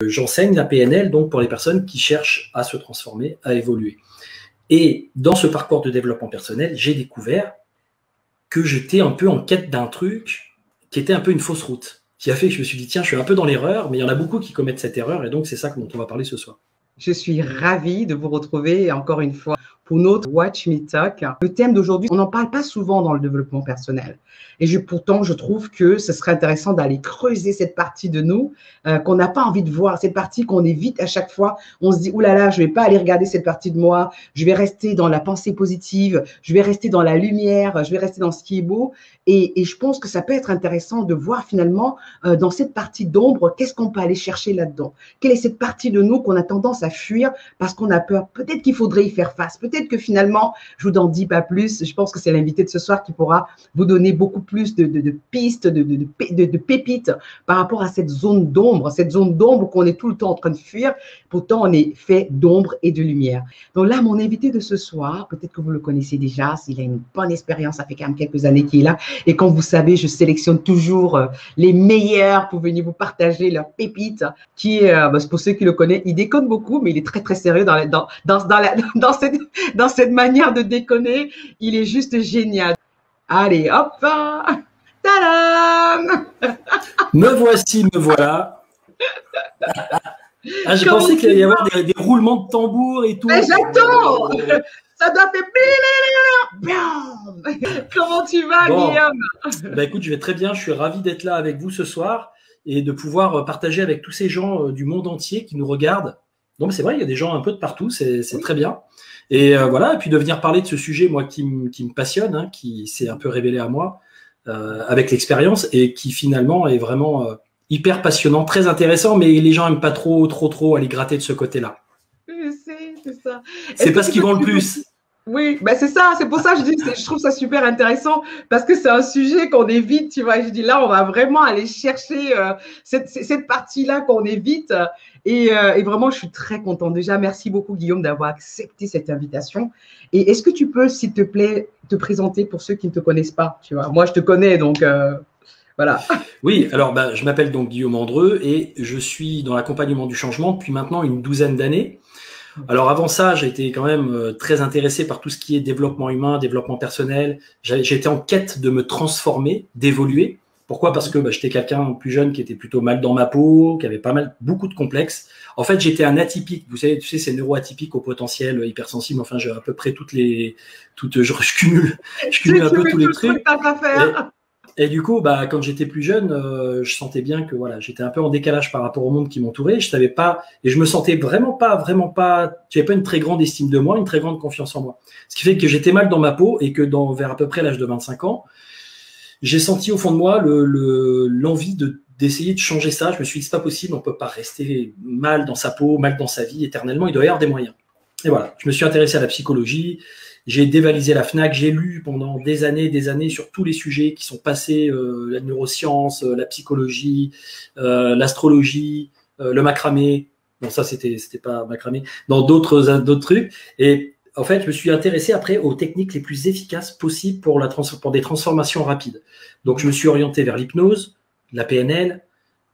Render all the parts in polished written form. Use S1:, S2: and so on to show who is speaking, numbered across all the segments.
S1: J'enseigne la PNL donc pour les personnes qui cherchent à se transformer, à évoluer. Et dans ce parcours de développement personnel, j'ai découvert que j'étais un peu en quête d'un truc qui était un peu une fausse route, qui a fait que je me suis dit, tiens, je suis un peu dans l'erreur, mais il y en a beaucoup qui commettent cette erreur, et donc c'est ça dont on va parler ce soir.
S2: Je suis ravie de vous retrouver encore une fois pour notre Watch Me Talk. Le thème d'aujourd'hui, on n'en parle pas souvent dans le développement personnel. Et pourtant, je trouve que ce serait intéressant d'aller creuser cette partie de nous qu'on n'a pas envie de voir, cette partie qu'on évite à chaque fois. On se dit, ouh là là, je ne vais pas aller regarder cette partie de moi, je vais rester dans la pensée positive, je vais rester dans la lumière, je vais rester dans ce qui est beau. Et je pense que ça peut être intéressant de voir finalement dans cette partie d'ombre, qu'est-ce qu'on peut aller chercher là-dedans? Quelle est cette partie de nous qu'on a tendance à fuir parce qu'on a peur? Peut-être qu'il faudrait y faire face. Peut-être que finalement, je vous en dis pas plus. Je pense que c'est l'invité de ce soir qui pourra vous donner beaucoup plus de pistes, de pépites par rapport à cette zone d'ombre qu'on est tout le temps en train de fuir. Pourtant, on est fait d'ombre et de lumière. Donc là, mon invité de ce soir, peut-être que vous le connaissez déjà, s'il a une bonne expérience, ça fait quand même quelques années qu'il est là. Et comme vous savez, je sélectionne toujours les meilleurs pour venir vous partager leurs pépites, qui est, pour ceux qui le connaissent, il déconne beaucoup, mais il est très, très sérieux dans cette manière de déconner. Il est juste génial. Allez, hop, tadam!
S1: Me voici, me voilà. Ah, j'ai pensé qu'il allait y avoir des roulements de tambour et tout.
S2: Mais j'attends. Ça doit faire... Comment tu vas, Guillaume?
S1: Bah écoute, je vais très bien. Je suis ravi d'être là avec vous ce soir et de pouvoir partager avec tous ces gens du monde entier qui nous regardent. Donc c'est vrai, il y a des gens un peu de partout, c'est très bien. Et voilà, et puis de venir parler de ce sujet, moi, qui me passionne, hein, qui s'est un peu révélé à moi avec l'expérience et qui finalement est vraiment hyper passionnant, très intéressant, mais les gens n'aiment pas trop aller gratter de ce côté-là.
S2: Je sais, c'est ça.
S1: C'est pas ce qui vend le plus.
S2: Oui, ben c'est ça, c'est pour ça que je trouve ça super intéressant parce que c'est un sujet qu'on évite, tu vois. Je dis là, on va vraiment aller chercher cette partie-là qu'on évite et vraiment, je suis très contente. Déjà, merci beaucoup, Guillaume, d'avoir accepté cette invitation. Et est-ce que tu peux, s'il te plaît, te présenter pour ceux qui ne te connaissent pas, tu vois. Moi, je te connais, donc voilà.
S1: Oui, alors je m'appelle donc Guillaume Andreu et je suis dans l'accompagnement du changement depuis maintenant une douzaine d'années. Alors avant ça, j'ai été quand même très intéressé par tout ce qui est développement humain, développement personnel. J'étais en quête de me transformer, d'évoluer. Pourquoi? Parce que j'étais quelqu'un plus jeune qui était plutôt mal dans ma peau, qui avait beaucoup de complexes. En fait, j'étais un atypique. Vous savez, tu sais, c'est neuroatypique au potentiel hypersensible. Enfin, j'ai à peu près je cumule un peu tous les trucs. Et du coup, quand j'étais plus jeune, je sentais bien que voilà, j'étais un peu en décalage par rapport au monde qui m'entourait. Je savais pas, et je me sentais vraiment pas, j'avais pas une très grande estime de moi, une très grande confiance en moi. Ce qui fait que j'étais mal dans ma peau et que vers à peu près l'âge de 25 ans, j'ai senti au fond de moi l'envie d'essayer de changer ça. Je me suis dit, c'est pas possible, on peut pas rester mal dans sa peau, mal dans sa vie éternellement. Il doit y avoir des moyens. Et voilà, je me suis intéressé à la psychologie. J'ai dévalisé la FNAC, j'ai lu pendant des années sur tous les sujets qui sont passés, la neuroscience, la psychologie, l'astrologie, le macramé. Bon, ça, c'était pas macramé. Dans d'autres trucs. Et en fait, je me suis intéressé après aux techniques les plus efficaces possibles pour des transformations rapides. Donc, je me suis orienté vers l'hypnose, la PNL,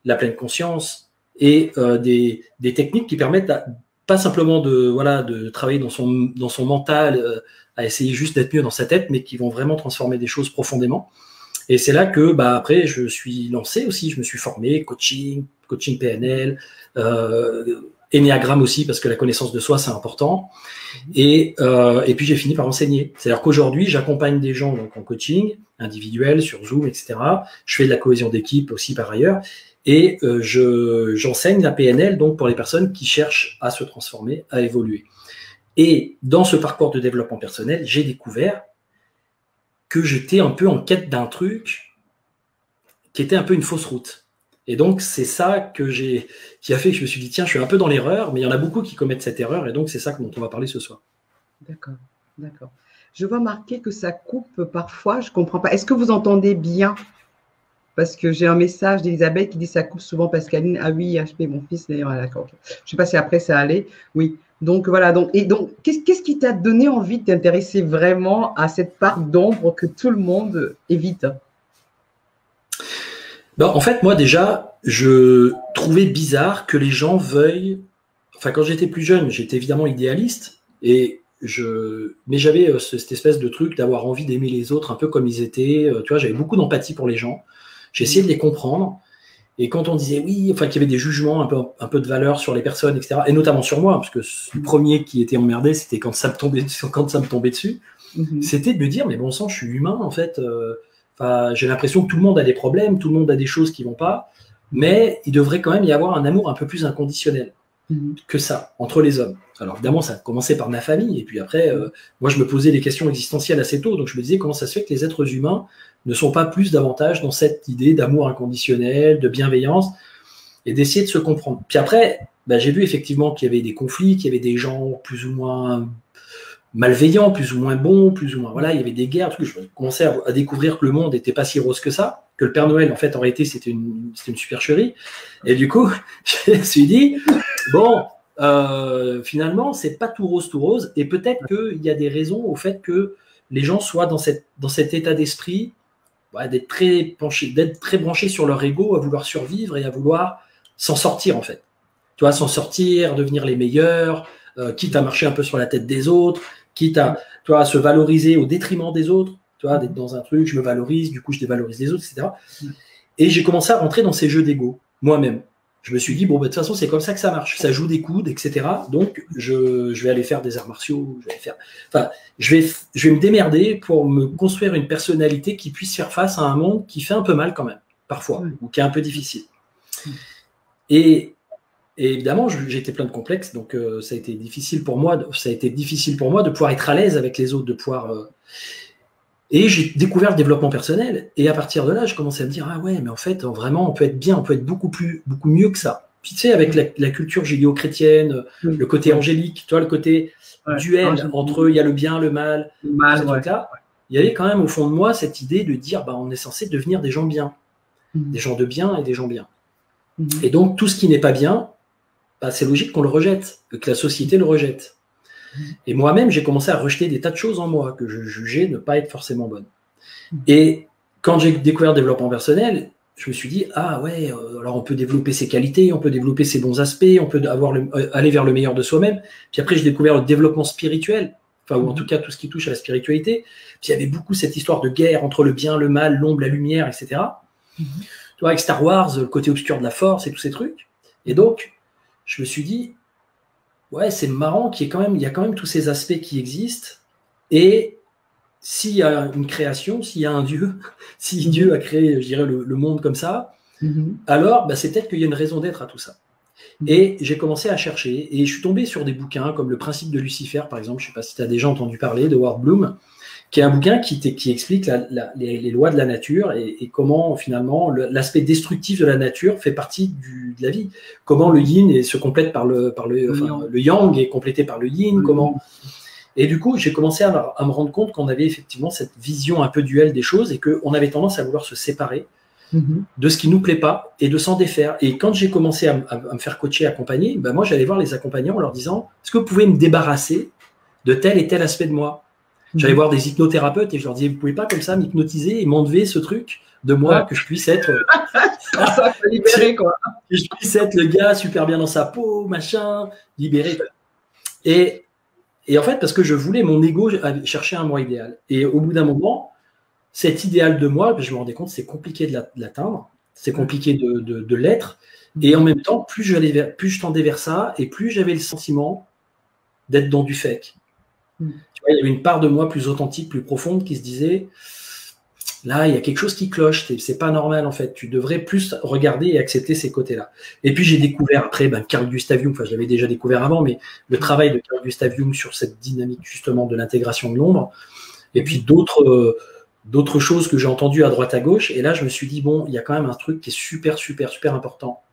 S1: la pleine conscience et des techniques qui permettent pas simplement de travailler dans son mental, à essayer juste d'être mieux dans sa tête, mais qui vont vraiment transformer des choses profondément. Et c'est là que après je suis lancé aussi, je me suis formé, coaching PNL, Ennéagramme aussi, parce que la connaissance de soi c'est important. Et puis j'ai fini par enseigner. C'est-à-dire qu'aujourd'hui j'accompagne des gens donc en coaching individuel sur Zoom, etc. Je fais de la cohésion d'équipe aussi par ailleurs. Et j'enseigne la PNL donc pour les personnes qui cherchent à se transformer, à évoluer. Et dans ce parcours de développement personnel, j'ai découvert que j'étais un peu en quête d'un truc qui était un peu une fausse route. Et donc c'est ça qui a fait que je me suis dit tiens, je suis un peu dans l'erreur, mais il y en a beaucoup qui commettent cette erreur et donc c'est ça dont on va parler ce soir.
S2: D'accord, d'accord. Je vois marquer que ça coupe parfois, je comprends pas. Est-ce que vous entendez bien? Parce que j'ai un message d'Elisabeth qui dit ça coupe souvent, Pascaline. Ah oui, HP, mon fils, d'ailleurs. D'accord. Okay. Je ne sais pas si après ça allait. Oui. Donc voilà. Donc qu'est-ce qui t'a donné envie de t'intéresser vraiment à cette part d'ombre que tout le monde évite?
S1: Ben, en fait, moi déjà, je trouvais bizarre que les gens veuillent. Enfin, quand j'étais plus jeune, j'étais évidemment idéaliste mais j'avais cette espèce de truc d'avoir envie d'aimer les autres un peu comme ils étaient. Tu vois, j'avais beaucoup d'empathie pour les gens. J'essayais de les comprendre. Et quand on disait oui, enfin qu'il y avait des jugements un peu de valeur sur les personnes, etc. Et notamment sur moi, parce que le premier qui était emmerdé, c'était quand ça me tombait dessus. C'était de me dire, mais bon sang, je suis humain en fait. J'ai l'impression que tout le monde a des problèmes, tout le monde a des choses qui vont pas, mais il devrait quand même y avoir un amour un peu plus inconditionnel que ça entre les hommes. Alors évidemment, ça a commencé par ma famille, et puis après, moi je me posais des questions existentielles assez tôt, donc je me disais comment ça se fait que les êtres humains ne sont pas plus davantage dans cette idée d'amour inconditionnel, de bienveillance, et d'essayer de se comprendre. Puis après, j'ai vu effectivement qu'il y avait des conflits, qu'il y avait des gens plus ou moins malveillants, plus ou moins bons, plus ou moins, voilà, il y avait des guerres, tout. Je commençais à découvrir que le monde n'était pas si rose que ça, que le Père Noël, en fait, en réalité, c'était une supercherie. Et du coup, je me suis dit, bon, finalement, c'est pas tout rose, et peut-être qu'il y a des raisons au fait que les gens soient dans cet état d'esprit, d'être très branchés sur leur ego, à vouloir survivre et à vouloir s'en sortir, en fait. Tu vois, s'en sortir, devenir les meilleurs, quitte à marcher un peu sur la tête des autres, quitte à, à se valoriser au détriment des autres, tu vois, d'être dans un truc, je me valorise, du coup je dévalorise les autres, etc. Et j'ai commencé à rentrer dans ces jeux d'ego, moi-même. Je me suis dit, bon, de toute façon, c'est comme ça que ça marche. Ça joue des coudes, etc. Donc, je vais aller faire des arts martiaux, je vais me démerder pour me construire une personnalité qui puisse faire face à un monde qui fait un peu mal quand même, parfois, ou qui est un peu difficile. Et évidemment, j'ai été plein de complexes, donc ça a été difficile pour moi de pouvoir être à l'aise avec les autres, de pouvoir. Et j'ai découvert le développement personnel. Et à partir de là, je commençais à me dire, ah ouais, mais en fait, vraiment, on peut être bien, on peut être beaucoup mieux que ça. Puis tu sais, avec la culture judéo-chrétienne, le côté angélique, tu vois, le côté duel entre eux, il y a le bien, le mal, là, il y avait quand même au fond de moi cette idée de dire, on est censé devenir des gens bien, des gens de bien et des gens bien. Et donc, tout ce qui n'est pas bien, c'est logique qu'on le rejette, que la société le rejette. Et moi-même, j'ai commencé à rejeter des tas de choses en moi que je jugeais ne pas être forcément bonnes. Et quand j'ai découvert le développement personnel, je me suis dit, ah ouais, alors on peut développer ses qualités, on peut développer ses bons aspects, on peut aller vers le meilleur de soi-même. Puis après, j'ai découvert le développement spirituel, ou en tout cas tout ce qui touche à la spiritualité. Puis il y avait beaucoup cette histoire de guerre entre le bien, le mal, l'ombre, la lumière, etc. Tu vois, avec Star Wars, le côté obscur de la force et tous ces trucs. Et donc, je me suis dit, ouais, c'est marrant qu'il y a quand même tous ces aspects qui existent. Et s'il y a une création, s'il y a un Dieu, si Dieu a créé, je dirais, le monde comme ça, alors c'est peut-être qu'il y a une raison d'être à tout ça. Et j'ai commencé à chercher, et je suis tombé sur des bouquins comme Le Principe de Lucifer, par exemple, je ne sais pas si tu as déjà entendu parler, de Howard Bloom, qui est un bouquin qui explique les lois de la nature et comment finalement l'aspect destructif de la nature fait partie de la vie. Comment le yin se complète le yang est complété par le yin. Et du coup, j'ai commencé à me rendre compte qu'on avait effectivement cette vision un peu duelle des choses et qu'on avait tendance à vouloir se séparer de ce qui ne nous plaît pas et de s'en défaire. Et quand j'ai commencé à me faire coacher, accompagner, moi j'allais voir les accompagnants en leur disant, est-ce que vous pouvez me débarrasser de tel et tel aspect de moi? J'allais voir des hypnothérapeutes et je leur disais, vous pouvez pas comme ça m'hypnotiser et m'enlever ce truc de moi, que je puisse être
S2: ça, libéré, quoi.
S1: Que je puisse être le gars super bien dans sa peau, machin, libéré. Et en fait, parce que je voulais, mon ego chercher un moi idéal. Et au bout d'un moment, cet idéal de moi, je me rendais compte, c'est compliqué de l'atteindre, c'est compliqué de l'être. Et en même temps, plus je tendais vers ça, et plus j'avais le sentiment d'être dans du fake. Tu vois, il y avait une part de moi plus authentique, plus profonde qui se disait, là, il y a quelque chose qui cloche, c'est pas normal en fait, tu devrais plus regarder et accepter ces côtés-là. Et puis j'ai découvert après Carl Gustav Jung, je l'avais déjà découvert avant, mais le travail de Carl Gustav Jung sur cette dynamique justement de l'intégration de l'ombre, et puis d'autres choses que j'ai entendues à droite à gauche, et là je me suis dit, bon, il y a quand même un truc qui est super, super, super important.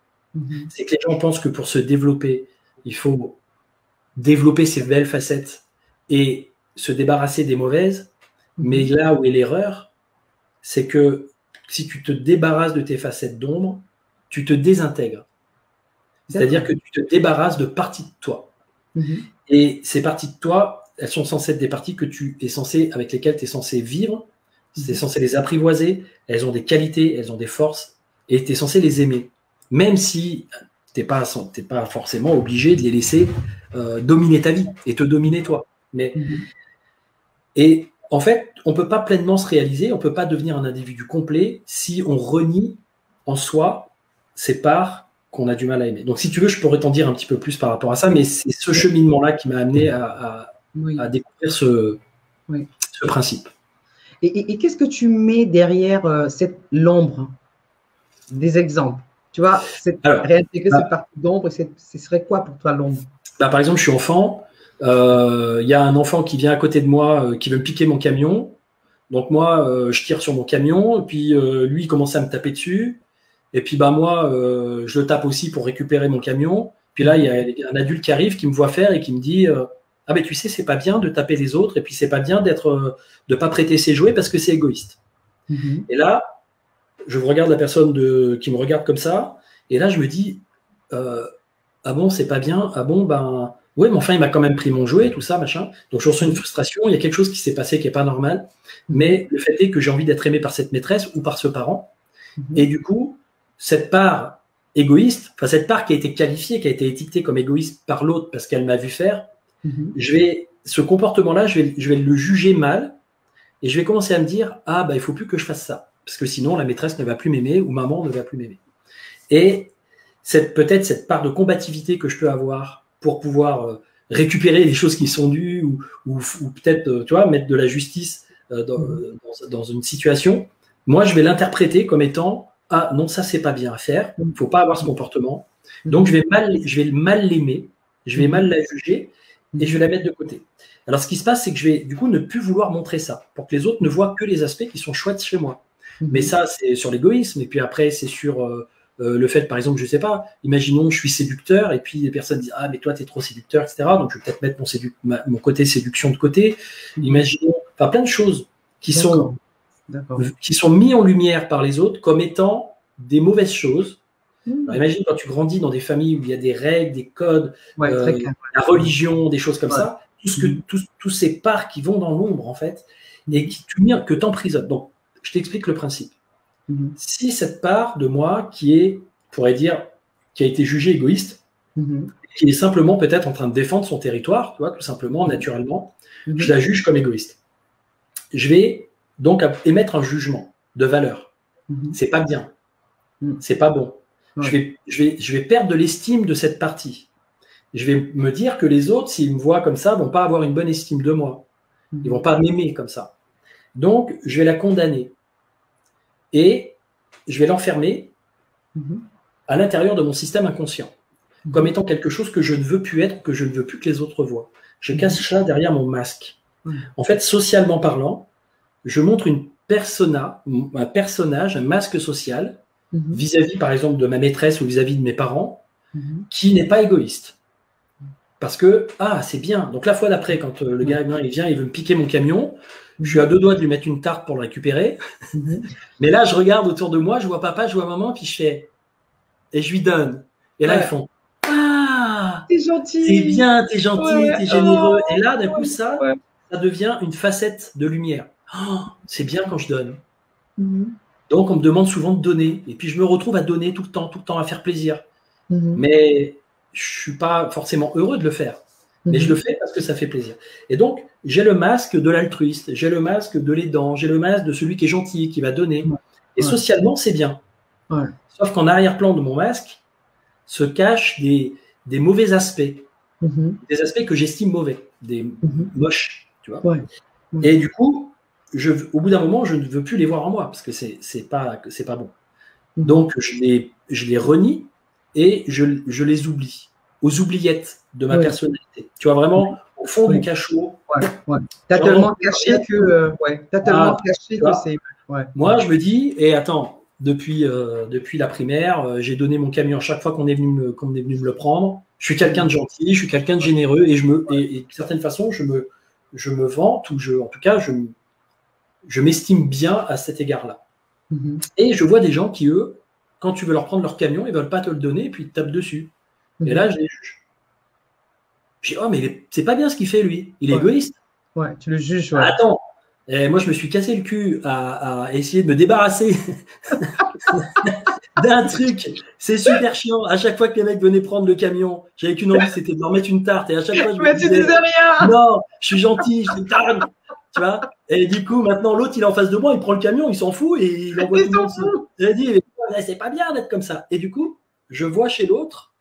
S1: C'est que les gens pensent que pour se développer, il faut développer ses belles facettes et se débarrasser des mauvaises, mais là où est l'erreur, c'est que si tu te débarrasses de tes facettes d'ombre, tu te désintègres. C'est-à-dire que tu te débarrasses de parties de toi. Et ces parties de toi, elles sont censées être des parties avec lesquelles tu es censé vivre, tu es censé les apprivoiser, elles ont des qualités, elles ont des forces, et tu es censé les aimer. Même si tu n'es pas forcément obligé de les laisser dominer ta vie et te dominer toi. Et en fait, on ne peut pas pleinement se réaliser, on ne peut pas devenir un individu complet si on renie en soi ces parts qu'on a du mal à aimer. Donc si tu veux, je pourrais t'en dire un petit peu plus par rapport à ça, mais c'est ce cheminement-là qui m'a amené à découvrir ce principe.
S2: Et qu'est-ce que tu mets derrière l'ombre? Des exemples. Tu vois, réintégrer cette partie d'ombre, ce serait quoi pour toi l'ombre?
S1: Par exemple, je suis enfant, il y a un enfant qui vient à côté de moi, qui veut me piquer mon camion. Donc moi, je tire sur mon camion, et puis lui, il commence à me taper dessus. Et puis moi, je le tape aussi pour récupérer mon camion. Puis là, il y a un adulte qui arrive, qui me voit faire et qui me dit ah ben tu sais, c'est pas bien de taper les autres, et puis c'est pas bien de pas prêter ses jouets parce que c'est égoïste. Et là, je regarde la personne qui me regarde comme ça, et là je me dis ah bon, c'est pas bien, ah bon, ben ouais, mais enfin il m'a quand même pris mon jouet, tout ça, machin. Donc je ressens une frustration, il y a quelque chose qui s'est passé qui est pas normal, mais le fait est que j'ai envie d'être aimé par cette maîtresse ou par ce parent, et du coup, cette part égoïste, enfin cette part qui a été qualifiée, qui a été étiquetée comme égoïste par l'autre parce qu'elle m'a vu faire, ce comportement-là, je vais le juger mal, et je vais commencer à me dire ah bah il faut plus que je fasse ça, parce que sinon la maîtresse ne va plus m'aimer ou maman ne va plus m'aimer. Et peut-être cette part de combativité que je peux avoir pour pouvoir récupérer les choses qui sont dues ou peut-être tu vois, mettre de la justice dans une situation, moi je vais l'interpréter comme étant ah non, ça c'est pas bien à faire, il ne faut pas avoir ce comportement, donc je vais mal l'aimer, je vais mal la juger et je vais la mettre de côté. Alors ce qui se passe, c'est que je vais du coup ne plus vouloir montrer ça pour que les autres ne voient que les aspects qui sont chouettes chez moi. Mais ça, c'est sur l'égoïsme. Et puis après, c'est sur le fait, par exemple, je sais pas, imaginons je suis séducteur et puis les personnes disent ah mais toi t'es trop séducteur, etc. Donc je vais peut-être mettre mon côté séduction de côté. Imaginons, enfin plein de choses qui sont mis en lumière par les autres comme étant des mauvaises choses. Alors, imagine quand tu grandis dans des familles où il y a des règles, des codes, la religion, des choses comme ça, tous ces parts qui vont dans l'ombre en fait et que t'emprisonnes. Donc je t'explique le principe. Si cette part de moi qui a été jugée égoïste, qui est simplement peut-être en train de défendre son territoire, tu vois, tout simplement, naturellement, je la juge comme égoïste. Je vais donc émettre un jugement de valeur. C'est pas bien. C'est pas bon. Je vais perdre de l'estime de cette partie. Je vais me dire que les autres, s'ils me voient comme ça, vont pas avoir une bonne estime de moi. Ils vont pas m'aimer comme ça. Donc, je vais la condamner. Et je vais l'enfermer à l'intérieur de mon système inconscient, comme étant quelque chose que je ne veux plus être, que je ne veux plus que les autres voient. Je cache ça derrière mon masque. En fait, socialement parlant, je montre un personnage, un masque social, vis-à-vis, par exemple, de ma maîtresse ou vis-à-vis de mes parents, qui n'est pas égoïste. Parce que, c'est bien. Donc la fois d'après, quand le gars il vient, il veut me piquer mon camion, je suis à 2 doigts de lui mettre une tarte pour le récupérer. Mais là, je regarde autour de moi, je vois papa, je vois maman, puis je fais... Et je lui donne. Et là, ils font « Ah,
S2: t'es gentil,
S1: t'es bien, t'es gentil, t'es généreux. » Et là, d'un coup, ça devient une facette de lumière. Oh, c'est bien quand je donne. Donc, on me demande souvent de donner. Et puis, je me retrouve à donner tout le temps, à faire plaisir. Mais je ne suis pas forcément heureux de le faire. Mais je le fais parce que ça fait plaisir. Et donc, j'ai le masque de l'altruiste, j'ai le masque de l'aidant, j'ai le masque de celui qui est gentil, qui va donner. Et socialement, c'est bien. Sauf qu'en arrière-plan de mon masque se cachent des mauvais aspects. Des aspects que j'estime mauvais, des moches. Tu vois. Et du coup, au bout d'un moment, je ne veux plus les voir en moi parce que c'est pas bon. Donc, je les renie et je les oublie. Aux oubliettes de ma personnalité. Tu vois, vraiment, au fond du cachot.
S2: T'as tellement caché que c'est...
S1: Moi, je me dis, attends, depuis la primaire, j'ai donné mon camion chaque fois qu'on est venu me le prendre. Je suis quelqu'un de gentil, je suis quelqu'un de généreux, et d'une certaine façon, je me vante, ou en tout cas, je m'estime bien à cet égard-là. Et je vois des gens qui, eux, quand tu veux leur prendre leur camion, ils ne veulent pas te le donner, et puis ils te tapent dessus. Et là, je les juge. Je dis, oh, mais c'est pas bien ce qu'il fait, lui. Il est égoïste.
S2: Tu le juges.
S1: Attends, moi, je me suis cassé le cul à essayer de me débarrasser d'un truc. C'est super chiant. À chaque fois que les mecs venaient prendre le camion, j'avais qu'une envie, c'était de leur mettre une tarte. Et à chaque fois, je me
S2: Mais tu
S1: disais,
S2: disais rien.
S1: non, je suis gentil, je dis calme. Tu vois. Et du coup, maintenant, l'autre, il est en face de moi, il prend le camion, il s'en fout et il envoie tout le monde. J'ai dit, c'est pas bien d'être comme ça. Et du coup, je vois chez l'autre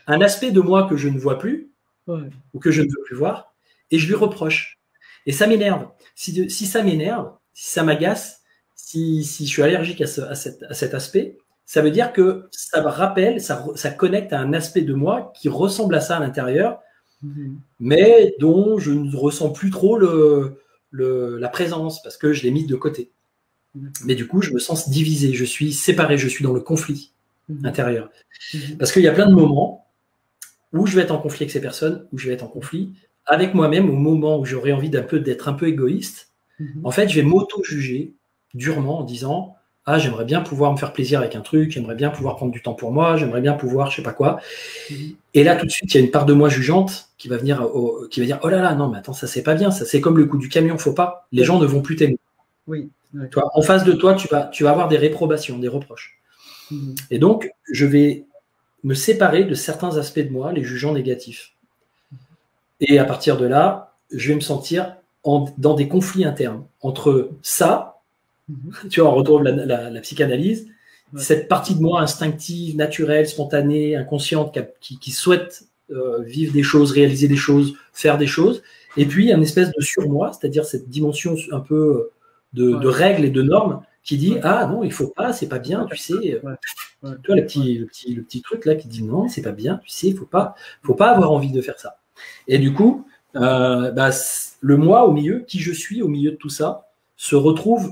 S1: un aspect de moi que je ne vois plus, ou que je ne veux plus voir, et je lui reproche. Et ça m'énerve. Si ça m'énerve, si ça m'agace, si je suis allergique à cet aspect, ça veut dire que ça me rappelle, ça connecte à un aspect de moi qui ressemble à ça à l'intérieur, mais dont je ne ressens plus trop la présence, parce que je l'ai mis de côté. Mais du coup, je me sens divisé, je suis séparé, je suis dans le conflit intérieur. Parce qu'il y a plein de moments où je vais être en conflit avec ces personnes, où je vais être en conflit avec moi-même, au moment où j'aurai envie d'être un peu égoïste. En fait, je vais m'auto-juger durement en disant « Ah, j'aimerais bien pouvoir me faire plaisir avec un truc, j'aimerais bien pouvoir prendre du temps pour moi, j'aimerais bien pouvoir, je sais pas quoi. » Et là, tout de suite, il y a une part de moi jugeante qui va venir, qui va dire « Oh là là, non, mais attends, ça c'est pas bien, ça c'est comme le coup du camion, faut pas. Les gens ne vont plus t'aimer. »
S2: Oui.
S1: Tu vois, en face de toi, tu vas avoir des réprobations, des reproches. Et donc, je vais me séparer de certains aspects de moi, les jugeant négatifs. Et à partir de là, je vais me sentir dans des conflits internes entre ça, tu vois, on retrouve la psychanalyse, cette partie de moi instinctive, naturelle, spontanée, inconsciente, qui souhaite vivre des choses, réaliser des choses, faire des choses, et puis un espèce de surmoi, c'est-à-dire cette dimension un peu de règles et de normes qui dit ah non, il faut pas, c'est pas bien, tu sais. Tu vois, le petit truc là qui dit non, c'est pas bien, tu sais, il faut pas avoir envie de faire ça. Et du coup, le moi au milieu, qui je suis au milieu de tout ça, se retrouve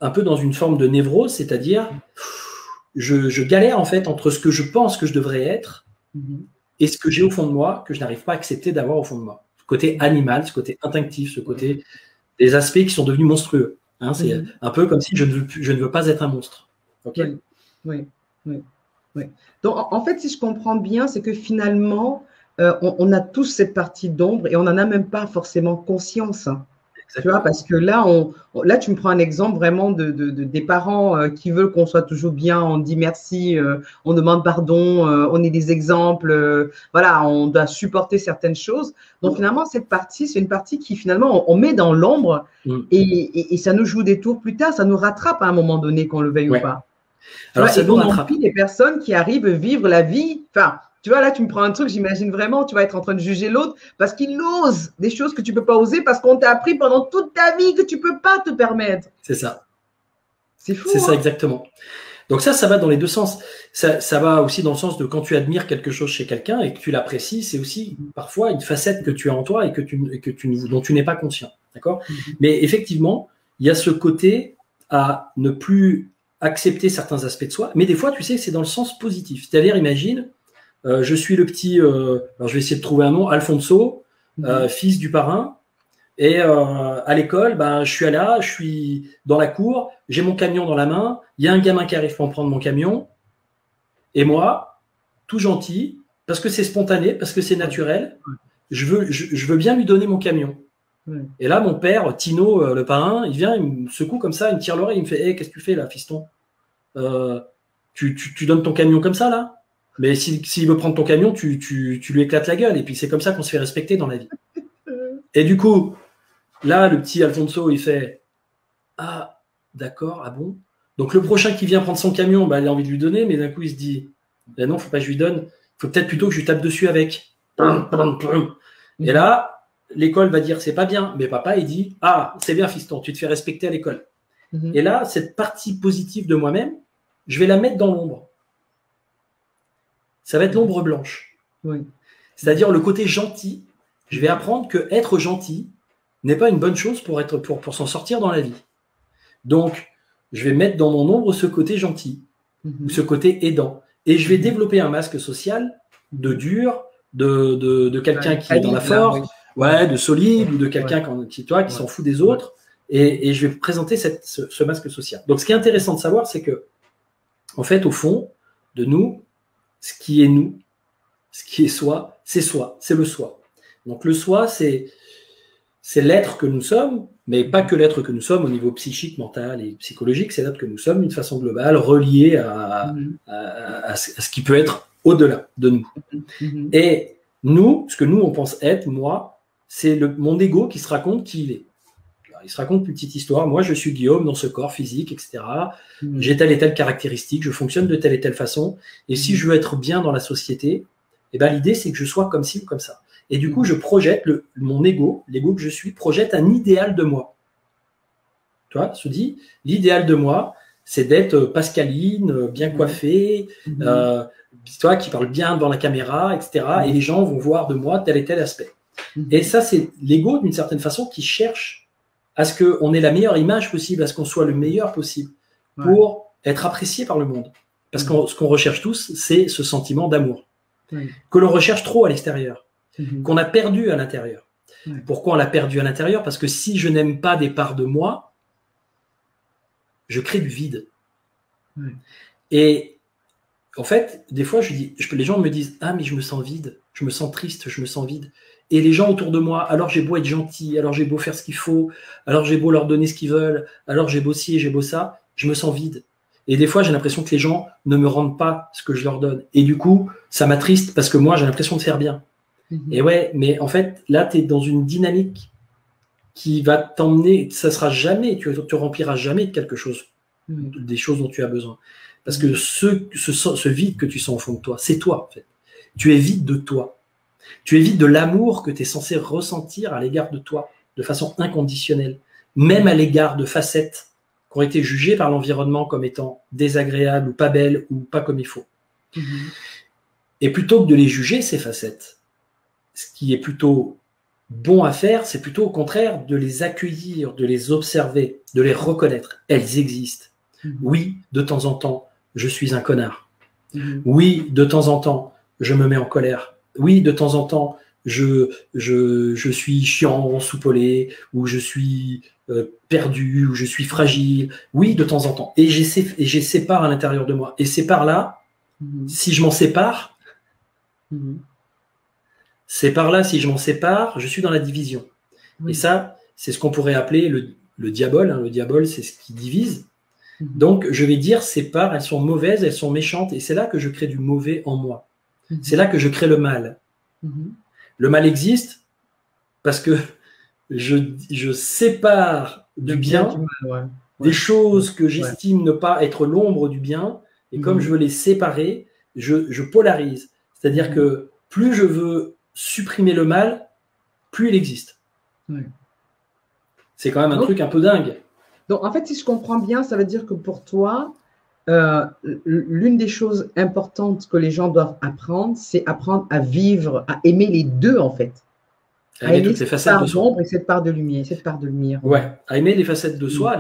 S1: un peu dans une forme de névrose, c'est-à-dire je galère en fait entre ce que je pense que je devrais être et ce que j'ai au fond de moi, que je n'arrive pas à accepter d'avoir au fond de moi. Ce côté animal, ce côté instinctif, ce côté des aspects qui sont devenus monstrueux. Hein, c'est un peu comme si je ne veux pas être un monstre. Okay.
S2: Oui. Donc, en fait, si je comprends bien, c'est que finalement, on a tous cette partie d'ombre et on n'en a même pas forcément conscience. Tu vois, parce que là, là, tu me prends un exemple vraiment des parents qui veulent qu'on soit toujours bien. On dit merci, on demande pardon, on est des exemples. Voilà, on doit supporter certaines choses. Donc, finalement, cette partie, c'est une partie qui, finalement, on met dans l'ombre et ça nous joue des tours plus tard. Ça nous rattrape à un moment donné, qu'on le veuille ou pas. Alors, ça nous rattrape. Et les personnes qui arrivent à vivre la vie, enfin, tu vois, là, tu me prends un truc, j'imagine vraiment, tu vas être en train de juger l'autre parce qu'il ose des choses que tu ne peux pas oser parce qu'on t'a appris pendant toute ta vie que tu ne peux pas te permettre.
S1: C'est ça.
S2: C'est fou.
S1: C'est ça, exactement. Donc ça va dans les deux sens. Ça va aussi dans le sens de quand tu admires quelque chose chez quelqu'un et que tu l'apprécies, c'est aussi parfois une facette que tu as en toi et dont tu n'es pas conscient. D'accord ? Mais effectivement, il y a ce côté à ne plus accepter certains aspects de soi, mais des fois, tu sais, c'est dans le sens positif. C'est-à-dire, imagine, je suis le petit, alors je vais essayer de trouver un nom, Alfonso, fils du parrain, et à l'école, je suis là, je suis dans la cour, j'ai mon camion dans la main, il y a un gamin qui arrive pour me prendre mon camion, et moi, tout gentil, parce que c'est spontané, parce que c'est naturel, je veux bien lui donner mon camion. Et là, mon père, Tino, le parrain, il vient, il me secoue comme ça, il me tire l'oreille, il me fait hey, « qu'est-ce que tu fais là, fiston tu donnes ton camion comme ça, là ? Mais s'il veut prendre ton camion, tu lui éclates la gueule. Et puis, c'est comme ça qu'on se fait respecter dans la vie. » Et du coup, là, le petit Alfonso, il fait « Ah, d'accord, ah bon ?» Donc, le prochain qui vient prendre son camion, il a envie de lui donner, mais d'un coup, il se dit « Non, faut pas que je lui donne. Il faut peut-être plutôt que je lui tape dessus avec. » Et là, l'école va dire c'est pas bien, mais papa il dit ah c'est bien fiston, tu te fais respecter à l'école. Et là cette partie positive de moi-même, je vais la mettre dans l'ombre. Ça va être l'ombre blanche. C'est-à-dire le côté gentil. Je vais apprendre que être gentil n'est pas une bonne chose pour s'en sortir dans la vie. Donc je vais mettre dans mon ombre ce côté gentil ou ce côté aidant, et je vais développer un masque social de dur, de quelqu'un qui est dans la force. De solide ou de quelqu'un qui s'en fout des autres, et je vais présenter ce masque social. Donc, ce qui est intéressant de savoir, c'est que, en fait, au fond de nous, ce qui est nous, ce qui est soi, c'est le soi. Donc, le soi, c'est l'être que nous sommes, mais pas que l'être que nous sommes au niveau psychique, mental et psychologique, c'est l'être que nous sommes d'une façon globale, relié à ce qui peut être au-delà de nous. Et nous, ce que nous, on pense être, moi, c'est mon ego qui se raconte qui il est. Alors, il se raconte une petite histoire. Moi, je suis Guillaume dans ce corps physique, etc. J'ai telle et telle caractéristique, je fonctionne de telle et telle façon. Et si je veux être bien dans la société, eh ben, l'idée, c'est que je sois comme ci ou comme ça. Et du coup, je projette mon ego, l'ego que je suis, projette un idéal de moi. Tu vois, se dit, l'idéal de moi, c'est d'être pascaline, bien coiffée, toi qui parle bien devant la caméra, etc. Et les gens vont voir de moi tel et tel aspect. Et ça, c'est l'ego, d'une certaine façon, qui cherche à ce qu'on ait la meilleure image possible, à ce qu'on soit le meilleur possible pour être apprécié par le monde. Parce que ce qu'on recherche tous, c'est ce sentiment d'amour. Que l'on recherche trop à l'extérieur, qu'on a perdu à l'intérieur. Pourquoi on l'a perdu à l'intérieur? Parce que si je n'aime pas des parts de moi, je crée du vide. Et en fait, des fois, les gens me disent « Ah, mais je me sens vide, je me sens triste, je me sens vide. » Et les gens autour de moi, alors j'ai beau être gentil, alors j'ai beau faire ce qu'il faut, alors j'ai beau leur donner ce qu'ils veulent, alors j'ai beau ci et j'ai beau ça, je me sens vide. Et des fois, j'ai l'impression que les gens ne me rendent pas ce que je leur donne. Et du coup, ça m'attriste parce que moi, j'ai l'impression de faire bien. Et ouais, mais en fait, là, tu es dans une dynamique qui va t'emmener, ça sera jamais, tu rempliras jamais de quelque chose, des choses dont tu as besoin. Parce que ce vide que tu sens au fond de toi, c'est toi, en fait. Tu es vide de toi. Tu es vide de l'amour que tu es censé ressentir à l'égard de toi, de façon inconditionnelle, même à l'égard de facettes qui ont été jugées par l'environnement comme étant désagréables ou pas belles ou pas comme il faut. Et plutôt que de les juger, ces facettes, ce qui est plutôt bon à faire, c'est plutôt au contraire de les accueillir, de les observer, de les reconnaître. Elles existent. Oui, de temps en temps, je suis un connard. Oui, de temps en temps, je me mets en colère. Oui, de temps en temps, je suis chiant, soupolé, ou je suis perdu, ou je suis fragile. Oui, de temps en temps. Et j'ai ces parts à l'intérieur de moi. Et ces parts-là, si je m'en sépare, ces parts-là, si je m'en sépare, je suis dans la division. Et ça, c'est ce qu'on pourrait appeler le diable. Le diable, c'est ce qui divise. Donc, je vais dire, ces parts, elles sont mauvaises, elles sont méchantes, et c'est là que je crée du mauvais en moi. C'est là que je crée le mal. Le mal existe parce que je sépare du bien des choses que j'estime ne pas être l'ombre du bien, et comme je veux les séparer, je polarise. C'est-à-dire que plus je veux supprimer le mal, plus il existe. C'est quand même un truc un peu dingue.
S2: Donc, en fait, si je comprends bien, ça veut dire que pour toi, l'une des choses importantes que les gens doivent apprendre, c'est apprendre à vivre, à aimer les deux, en fait.
S1: À aimer toutes les facettes de soi.
S2: Et cette part de lumière.
S1: Ouais, à aimer les facettes de soi.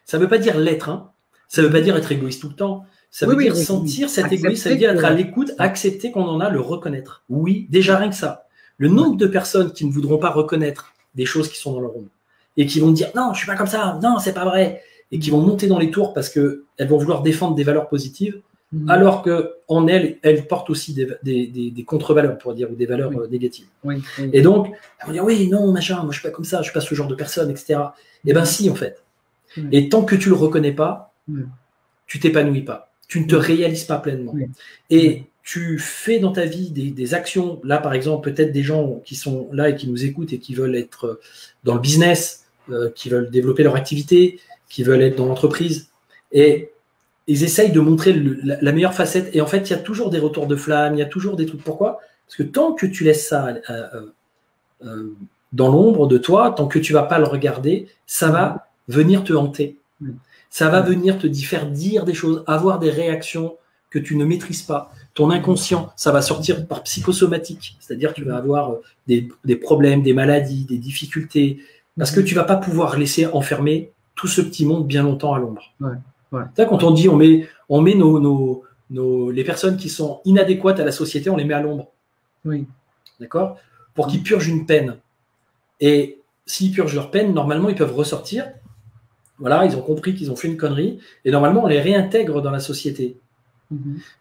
S1: Ça ne veut pas dire l'être. Hein. Ça ne veut pas dire être égoïste tout le temps. Ça veut dire sentir cet égoïsme, ça veut dire être à l'écoute, accepter qu'on en a, le reconnaître. Oui, déjà rien que ça. Le nombre de personnes qui ne voudront pas reconnaître des choses qui sont dans leur ombre et qui vont dire non, je suis pas comme ça, non, c'est pas vrai, et qui vont monter dans les tours parce qu'elles vont vouloir défendre des valeurs positives, alors qu'en elles portent aussi des contre-valeurs, on pourrait dire, ou des valeurs négatives. Et donc, elles vont dire oui, non, machin, moi je suis pas comme ça, je suis pas ce genre de personne, etc. Eh bien si, en fait. Et tant que tu le reconnais pas, tu t'épanouis pas, tu ne te réalises pas pleinement. Et tu fais dans ta vie des actions, là par exemple, peut-être des gens qui sont là et qui nous écoutent et qui veulent être dans le business, qui veulent développer leur activité, qui veulent être dans l'entreprise, et ils essayent de montrer la meilleure facette, et en fait il y a toujours des retours de flamme, il y a toujours des trucs. Pourquoi? Parce que tant que tu laisses ça dans l'ombre de toi, tant que tu vas pas le regarder, ça va venir te hanter, ça va venir te faire dire des choses, avoir des réactions que tu ne maîtrises pas. Ton inconscient, ça va sortir par psychosomatique, c'est-à-dire tu vas avoir des problèmes, des maladies, des difficultés, parce que tu vas pas pouvoir laisser enfermer tout ce petit monde bien longtemps à l'ombre. Quand on dit on met les personnes qui sont inadéquates à la société, on les met à l'ombre. D'accord? Pour qu'ils purgent une peine. Et s'ils purgent leur peine, normalement, ils peuvent ressortir. Voilà, ils ont compris qu'ils ont fait une connerie, et normalement, on les réintègre dans la société.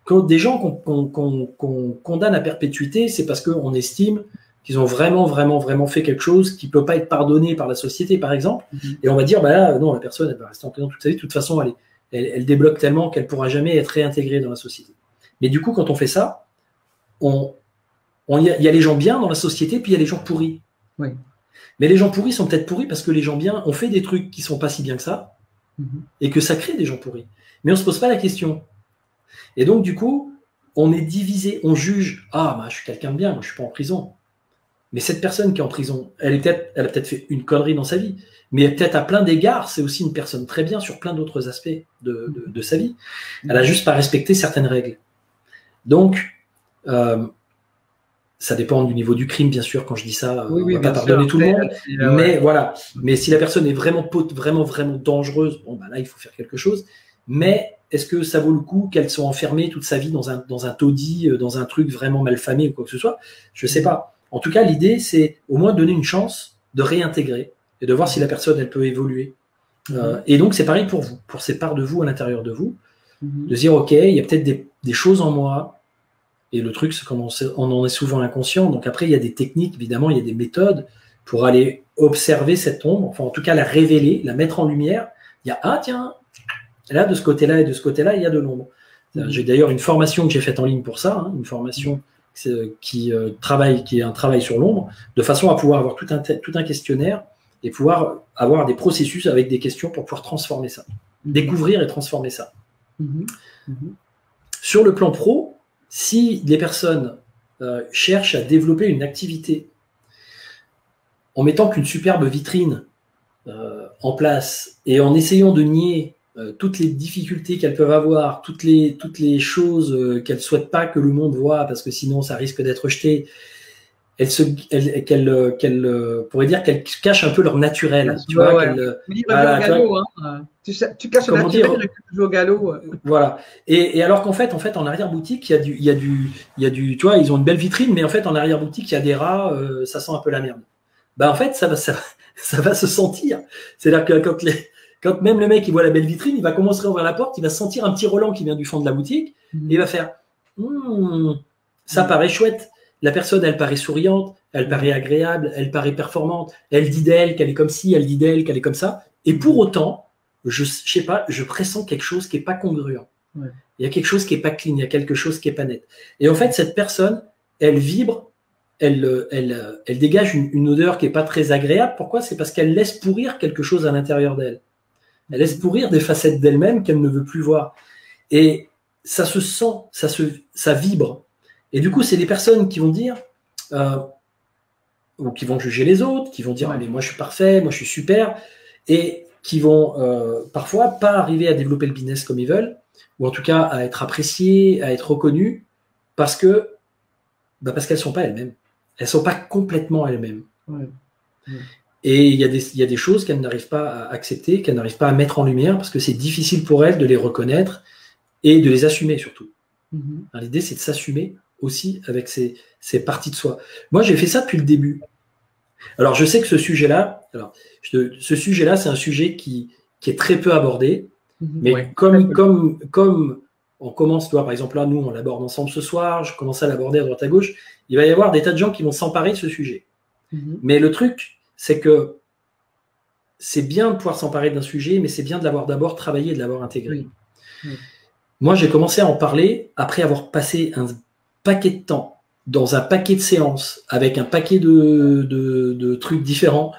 S1: Quand des gens qu'on condamne à perpétuité, c'est parce qu'on estime qu'ils ont vraiment fait quelque chose qui peut pas être pardonné par la société, par exemple. Et on va dire, bah là, non, la personne, elle va rester en prison toute sa vie. De toute façon, elle débloque tellement qu'elle pourra jamais être réintégrée dans la société. Mais du coup, quand on fait ça, il y a les gens bien dans la société, puis il y a les gens pourris.
S2: Oui.
S1: Mais les gens pourris sont peut-être pourris parce que les gens bien ont fait des trucs qui sont pas si bien que ça, et que ça crée des gens pourris. Mais on se pose pas la question. Et donc, du coup, on est divisé, on juge. Ah, bah, je suis quelqu'un de bien, moi, je suis pas en prison. Mais cette personne qui est en prison, elle a peut-être fait une connerie dans sa vie, mais peut-être à plein d'égards, c'est aussi une personne très bien sur plein d'autres aspects de sa vie. Elle a juste pas respecté certaines règles. Donc, ça dépend du niveau du crime, bien sûr. Quand je dis ça, on ne va pas pardonner tout le monde. Mais voilà. Mais si la personne est vraiment dangereuse, bon, bah là, il faut faire quelque chose. Mais est-ce que ça vaut le coup qu'elle soit enfermée toute sa vie dans un taudis, dans un truc vraiment malfamé ou quoi que ce soit? Je ne sais pas. En tout cas, l'idée, c'est au moins donner une chance de réintégrer et de voir si la personne, elle peut évoluer. Et donc, c'est pareil pour vous, pour ces parts de vous à l'intérieur de vous, de dire, OK, il y a peut-être des choses en moi. Et le truc, c'est qu'on en est souvent inconscient. Donc après, il y a des techniques, évidemment, il y a des méthodes pour aller observer cette ombre, enfin en tout cas la révéler, la mettre en lumière. Il y a, ah tiens, là, de ce côté-là et de ce côté-là, il y a de l'ombre. J'ai d'ailleurs une formation que j'ai faite en ligne pour ça, une formation qui est un travail sur l'ombre, de façon à pouvoir avoir tout un questionnaire et pouvoir avoir des processus avec des questions pour pouvoir transformer ça, découvrir et transformer ça. Sur le plan pro, si les personnes cherchent à développer une activité en mettant qu'une superbe vitrine en place et en essayant de nier toutes les difficultés qu'elles peuvent avoir, toutes les choses qu'elles ne souhaitent pas que le monde voit parce que sinon ça risque d'être rejeté, pourrait dire qu'elles cachent un peu leur naturel. Tu vois,
S2: tu caches le naturel et tu joues au galop.
S1: Voilà. Et alors qu'en fait, en arrière-boutique, il y a du, tu vois, ils ont une belle vitrine, mais en fait, en arrière-boutique, il y a des rats, ça sent un peu la merde. Bah, en fait, ça va se sentir. C'est-à-dire que quand même le mec, il voit la belle vitrine, il va commencer à ouvrir la porte, il va sentir un petit Roland qui vient du fond de la boutique, et il va faire, ça paraît chouette. La personne, elle paraît souriante, elle paraît agréable, elle paraît performante, elle dit d'elle qu'elle est comme ci, elle dit d'elle qu'elle est comme ça. Et pour autant, je sais pas, je pressens quelque chose qui est pas congruent. Ouais. Il y a quelque chose qui est pas clean, il y a quelque chose qui est pas net. Et en fait, cette personne, elle vibre, elle dégage une odeur qui est pas très agréable. Pourquoi? C'est parce qu'elle laisse pourrir quelque chose à l'intérieur d'elle. Elle laisse pourrir des facettes d'elle-même qu'elle ne veut plus voir. Et ça se sent, ça vibre. Et du coup, c'est des personnes qui vont dire, ou qui vont juger les autres, qui vont dire, mais moi je suis parfait, moi je suis super, et qui vont parfois pas arriver à développer le business comme ils veulent, ou en tout cas à être appréciées, à être reconnues, parce qu'elles sont pas elles-mêmes. Elles sont pas complètement elles-mêmes. Et il y a des choses qu'elles n'arrivent pas à accepter, qu'elles n'arrivent pas à mettre en lumière, parce que c'est difficile pour elles de les reconnaître et de les assumer surtout. L'idée, c'est de s'assumer aussi avec ces parties de soi. Moi, j'ai fait ça depuis le début. Alors, je sais que ce sujet-là, c'est un sujet qui est très peu abordé, mais comme on commence, toi, par exemple, là, nous, on l'aborde ensemble ce soir, je commence à l'aborder à droite à gauche, il va y avoir des tas de gens qui vont s'emparer de ce sujet. Mais le truc, c'est que c'est bien de pouvoir s'emparer d'un sujet, mais c'est bien de l'avoir d'abord travaillé et de l'avoir intégré. Moi, j'ai commencé à en parler après avoir passé un paquet de temps dans un paquet de séances avec un paquet de trucs différents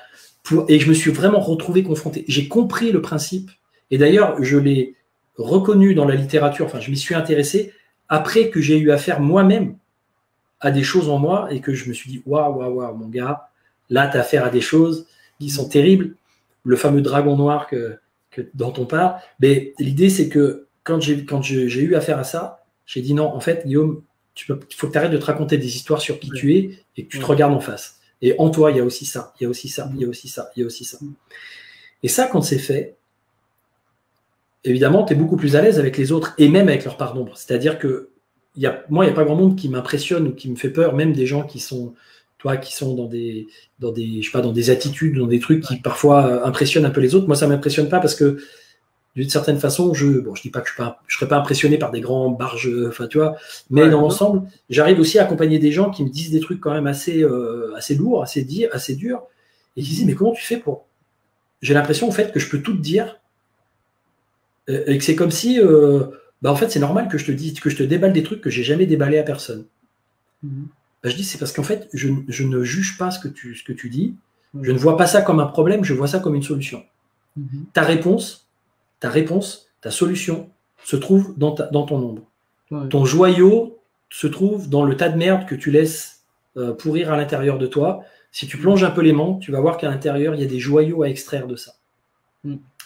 S1: et je me suis vraiment retrouvé confronté. J'ai compris le principe et d'ailleurs, je l'ai reconnu dans la littérature, enfin, je m'y suis intéressé après que j'ai eu affaire moi-même à des choses en moi et que je me suis dit, waouh, mon gars, là, tu as affaire à des choses qui sont terribles. Le fameux dragon noir dont on parle. Mais l'idée, c'est que quand j'ai eu affaire à ça, j'ai dit non, en fait, Guillaume, il faut que tu arrêtes de te raconter des histoires sur qui tu es et que tu te regardes en face. Et en toi, il y a aussi ça, il y a aussi ça, il y a aussi ça, il y a aussi ça. Et ça, quand c'est fait, évidemment, tu es beaucoup plus à l'aise avec les autres et même avec leur part d'ombre. C'est-à-dire que moi, il n'y a pas grand monde qui m'impressionne ou qui me fait peur, même des gens qui sont dans des attitudes, dans des trucs qui parfois impressionnent un peu les autres. Moi, ça ne m'impressionne pas parce que d'une certaine façon, bon, je dis pas que je serais pas impressionné par des grands barges, enfin, tu vois, mais dans l'ensemble, j'arrive aussi à accompagner des gens qui me disent des trucs quand même assez lourds, assez durs, et qui disent, mais comment tu fais pour... J'ai l'impression, en fait, que je peux tout te dire, et que c'est comme si, en fait, c'est normal que je te déballe des trucs que j'ai jamais déballé à personne. Je dis, c'est parce qu'en fait, je ne juge pas ce que tu dis, je ne vois pas ça comme un problème, je vois ça comme une solution. Ta réponse, ta solution se trouve dans ton ombre. Ton joyau se trouve dans le tas de merde que tu laisses pourrir à l'intérieur de toi. Si tu plonges un peu les mains, tu vas voir qu'à l'intérieur, il y a des joyaux à extraire de ça.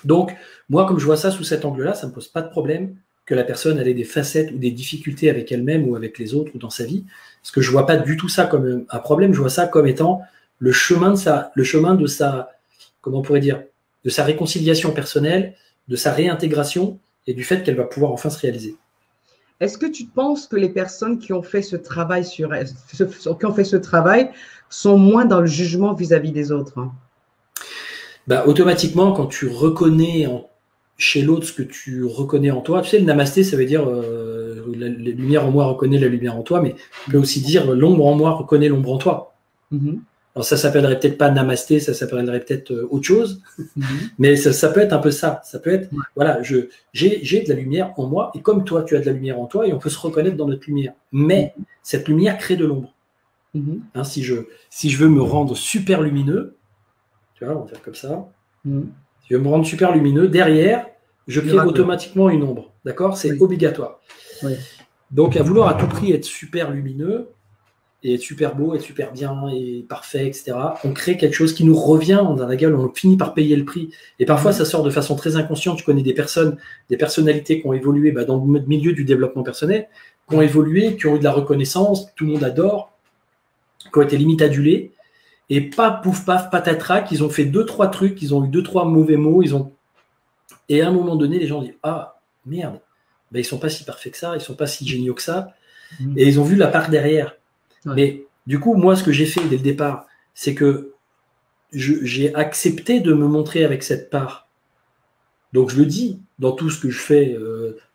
S1: Donc, moi, comme je vois ça sous cet angle-là, ça ne me pose pas de problème que la personne ait des facettes ou des difficultés avec elle-même ou avec les autres ou dans sa vie. Parce que je ne vois pas du tout ça comme un problème, je vois ça comme étant le chemin de sa, comment on pourrait dire, de sa réconciliation personnelle, de sa réintégration et du fait qu'elle va pouvoir enfin se réaliser.
S2: Est-ce que tu penses que les personnes qui ont fait ce travail sont moins dans le jugement vis-à-vis des autres?
S1: Automatiquement, quand tu reconnais chez l'autre ce que tu reconnais en toi, tu sais, le namasté, ça veut dire la lumière en moi reconnaît la lumière en toi, mais on peut aussi dire l'ombre en moi reconnaît l'ombre en toi. Alors ça s'appellerait peut-être pas namasté, ça s'appellerait peut-être autre chose, mais ça peut être un peu ça. Ça peut être, voilà, j'ai de la lumière en moi, et comme toi, tu as de la lumière en toi, et on peut se reconnaître dans notre lumière. Mais cette lumière crée de l'ombre. Hein, si je veux me rendre super lumineux, tu vois, on va faire comme ça. Si je veux me rendre super lumineux, derrière, je crée automatiquement une ombre. D'accord? C'est obligatoire. Donc, à vouloir à tout prix être super lumineux, et être super beau, être super bien et parfait, etc. On crée quelque chose qui nous revient dans laquelle on finit par payer le prix. Et parfois, ça sort de façon très inconsciente. Tu connais des personnalités qui ont évolué dans le milieu du développement personnel, qui ont évolué, qui ont eu de la reconnaissance, que tout le monde adore, qui ont été limite adulés. Et pas pouf paf patatrac, ils ont fait 2-3 trucs, ils ont eu 2-3 mauvais mots, et à un moment donné, les gens disent « Ah, merde, ils sont pas si parfaits que ça, ils sont pas si géniaux que ça. » Et ils ont vu la part derrière. Mais du coup, moi, ce que j'ai fait dès le départ, c'est que j'ai accepté de me montrer avec cette part. Donc, je le dis dans tout ce que je fais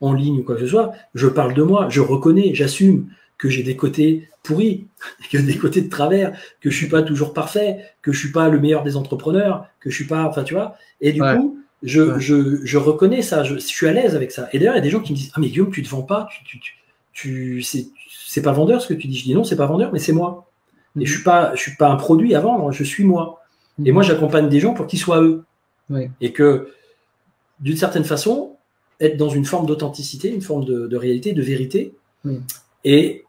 S1: en ligne ou quoi que ce soit, je parle de moi, je reconnais, j'assume que j'ai des côtés pourris, que des côtés de travers, que je suis pas toujours parfait, que je suis pas le meilleur des entrepreneurs, que je suis pas, enfin, tu vois. Et du coup, je reconnais ça, je suis à l'aise avec ça. Et d'ailleurs, il y a des gens qui me disent « Ah, mais Guillaume, tu te vends pas, c'est pas vendeur ce que tu dis. » Je dis non, c'est pas vendeur, mais c'est moi. Et je suis pas un produit à vendre, je suis moi. Et moi, j'accompagne des gens pour qu'ils soient eux. Et que, d'une certaine façon, être dans une forme d'authenticité, une forme de réalité, de vérité. Et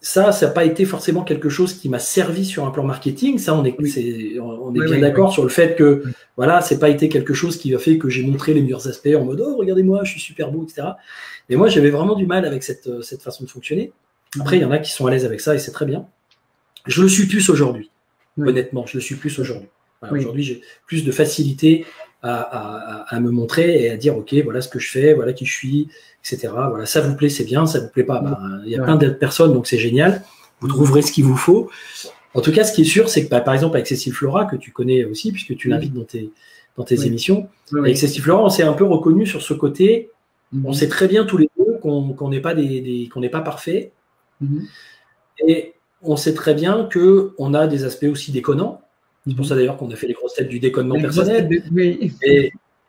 S1: ça n'a pas été forcément quelque chose qui m'a servi sur un plan marketing. Ça, on est bien d'accord sur le fait que, voilà, c'est pas été quelque chose qui a fait que j'ai montré les meilleurs aspects en mode, oh, regardez-moi, je suis super beau, etc. Mais moi, j'avais vraiment du mal avec cette façon de fonctionner. Après, il y en a qui sont à l'aise avec ça et c'est très bien. Je le suis plus aujourd'hui. Honnêtement, je le suis plus aujourd'hui. Voilà, aujourd'hui, j'ai plus de facilité à me montrer et à dire, OK, voilà ce que je fais, voilà qui je suis, etc. Voilà, ça vous plaît, c'est bien, ça vous plaît pas. Il y a plein d'autres personnes, donc c'est génial. Vous trouverez ce qu'il vous faut. En tout cas, ce qui est sûr, c'est que, par exemple, avec Cécile Flora, que tu connais aussi, puisque tu l'invites dans tes émissions, avec Cécile Flora, on s'est un peu reconnu sur ce côté. On sait très bien tous les deux qu'on n'est pas parfait. Et on sait très bien qu'on a des aspects aussi déconnants. C'est pour ça d'ailleurs qu'on a fait les grosses têtes du déconnement personnel.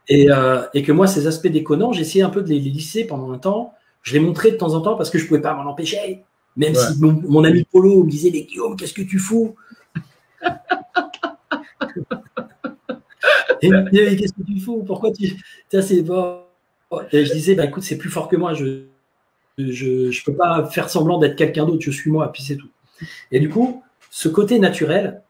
S1: Et que moi, ces aspects déconnants, j'ai essayé un peu de les lisser pendant un temps. Je les montrais de temps en temps parce que je ne pouvais pas m'en empêcher. Même si mon ami Polo me disait « Mais Guillaume, qu'est-ce que tu fous ?» Et il me disait « Qu'est-ce que tu fous? Pourquoi tu… » c'est pas… Et je disais « Écoute, c'est plus fort que moi. Je ne peux pas faire semblant d'être quelqu'un d'autre. Je suis moi. » Puis c'est tout. Et du coup, ce côté naturel,